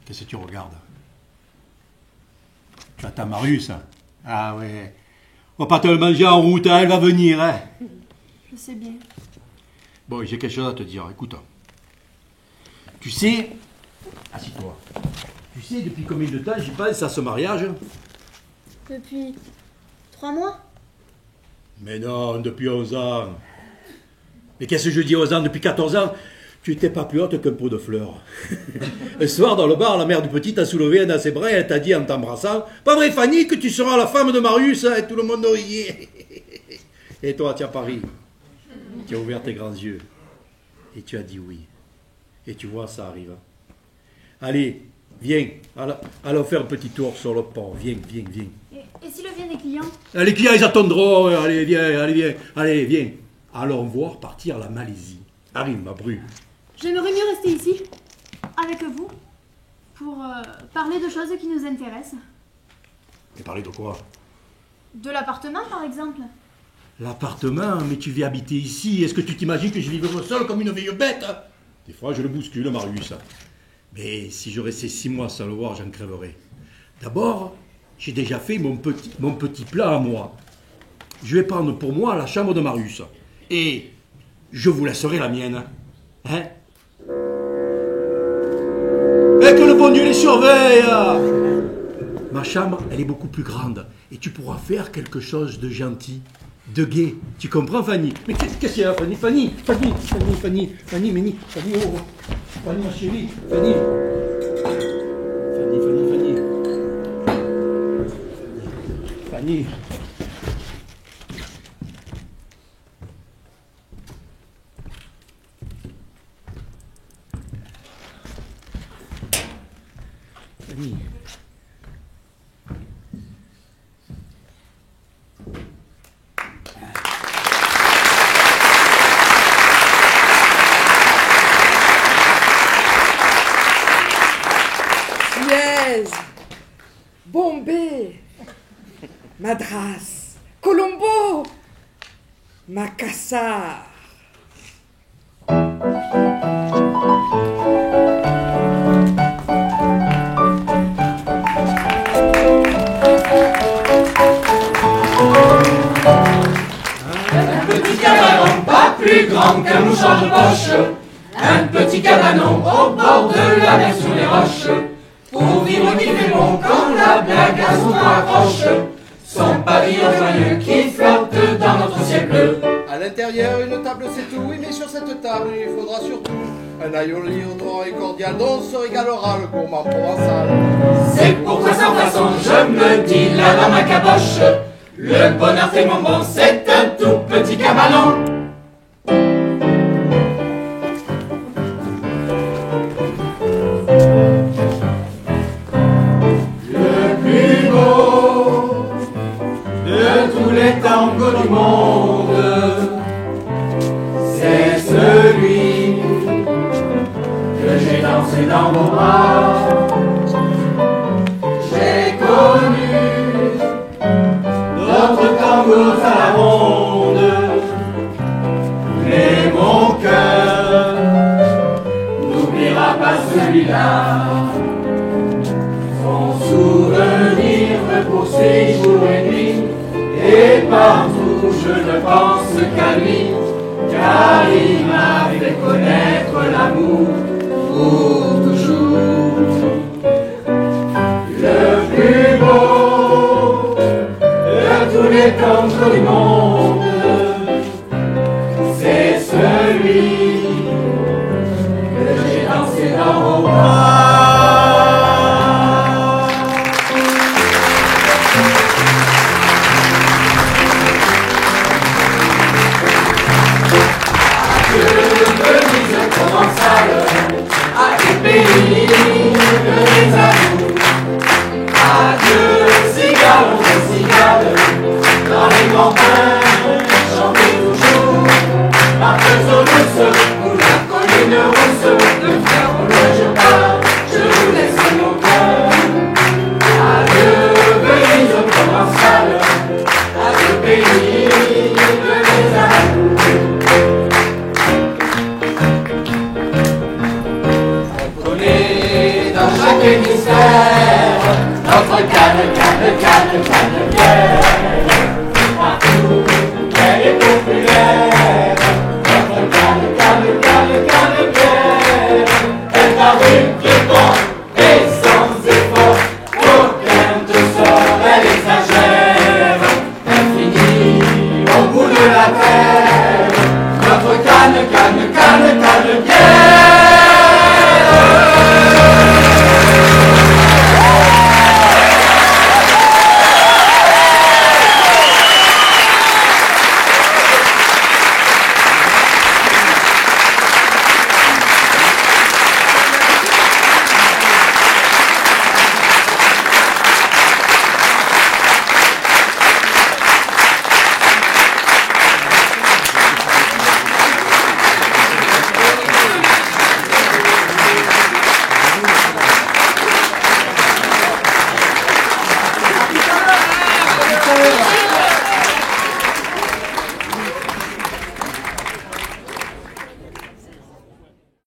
[SPEAKER 6] Qu'est-ce que tu regardes? Tu attends Marius? Ah ouais. On va pas te le manger en route, hein, elle va venir. Hein.
[SPEAKER 5] Je sais bien.
[SPEAKER 6] Bon, j'ai quelque chose à te dire, écoute. Tu sais... Assis-toi. Tu sais depuis combien de temps j'y pense à ce mariage?
[SPEAKER 5] Depuis 3 mois?
[SPEAKER 6] Mais non, depuis 11 ans. Mais qu'est-ce que je dis 11 ans? Depuis 14 ans, tu n'étais pas plus haute qu'un pot de fleurs. Le soir, dans le bar, la mère du petit t'a soulevé dans ses bras et elle t'a dit en t'embrassant: pas vrai, Fanny, que tu seras la femme de Marius? Et tout le monde riait. Et toi, tu as Paris. Tu as ouvert tes grands yeux. Et tu as dit oui. Et tu vois, ça arrive. Allez, viens. Allons faire un petit tour sur le pont. Viens, viens, viens.
[SPEAKER 5] Et s'il vient des clients?
[SPEAKER 6] Les clients, ils attendront. Allez, viens, allez, viens. Allez, viens. Allons voir partir la Malaisie. Arrive, ma bru.
[SPEAKER 5] J'aimerais mieux rester ici, avec vous, pour parler de choses qui nous intéressent.
[SPEAKER 6] Et parler de quoi?
[SPEAKER 5] De l'appartement, par exemple.
[SPEAKER 6] L'appartement? Mais tu viens habiter ici. Est-ce que tu t'imagines que je vivrai seul comme une vieille bête? Des fois, je le bouscule, Marius. Mais si je restais 6 mois sans le voir, j'en crèverais. D'abord, j'ai déjà fait mon petit plat à moi. Je vais prendre pour moi la chambre de Marius. Et je vous laisserai la mienne. Hein? Et que le bon Dieu les surveille! Ma chambre, elle est beaucoup plus grande. Et tu pourras faire quelque chose de gentil, de gai. Tu comprends, Fanny? Mais qu'est-ce qu'il y a, Fanny? Fanny, oh, Fanny, ma chérie, Fanny. Fanny.
[SPEAKER 12] Bombay, Madras, Colombo, Makassar.
[SPEAKER 13] Un petit cabanon pas plus grand qu'un mouchoir de poche, un petit cabanon au bord de la mer sur les roches. Pour vivre qui fait bon quand la blague à son temps approche, son pavillon joyeux qui flotte dans notre ciel bleu.
[SPEAKER 1] À l'intérieur, une table c'est tout, oui, mais sur cette table, il faudra surtout un aïoli noir et cordial dont se régalera le gourmand provençal.
[SPEAKER 13] C'est pourquoi sans façon, je me dis là dans ma caboche, le bonheur fait mon bon, c'est un tout petit cabanon.
[SPEAKER 14] Les tangos du monde, c'est celui que j'ai dansé dans vos bras. J'ai connu d'autres tangos à la ronde, mais mon cœur n'oubliera pas celui-là. Son souvenir me poursuit jour et nuit. Et partout je ne pense qu'à lui, car il m'a fait connaître l'amour
[SPEAKER 13] pour toujours. Le plus beau de tous les tantres du monde, c'est celui que j'ai dansé dans vos bras. Adieu pays de mes amours, adieu cigales, dans les montagnes, chantez toujours, ma faisceau douce, ou la colline rousse, le fer au loin je pars, je vous laisse mon cœur. Adieu Venise provençale, adieu pays de mes amours. Dans chaque hémisphère, notre canne, bière.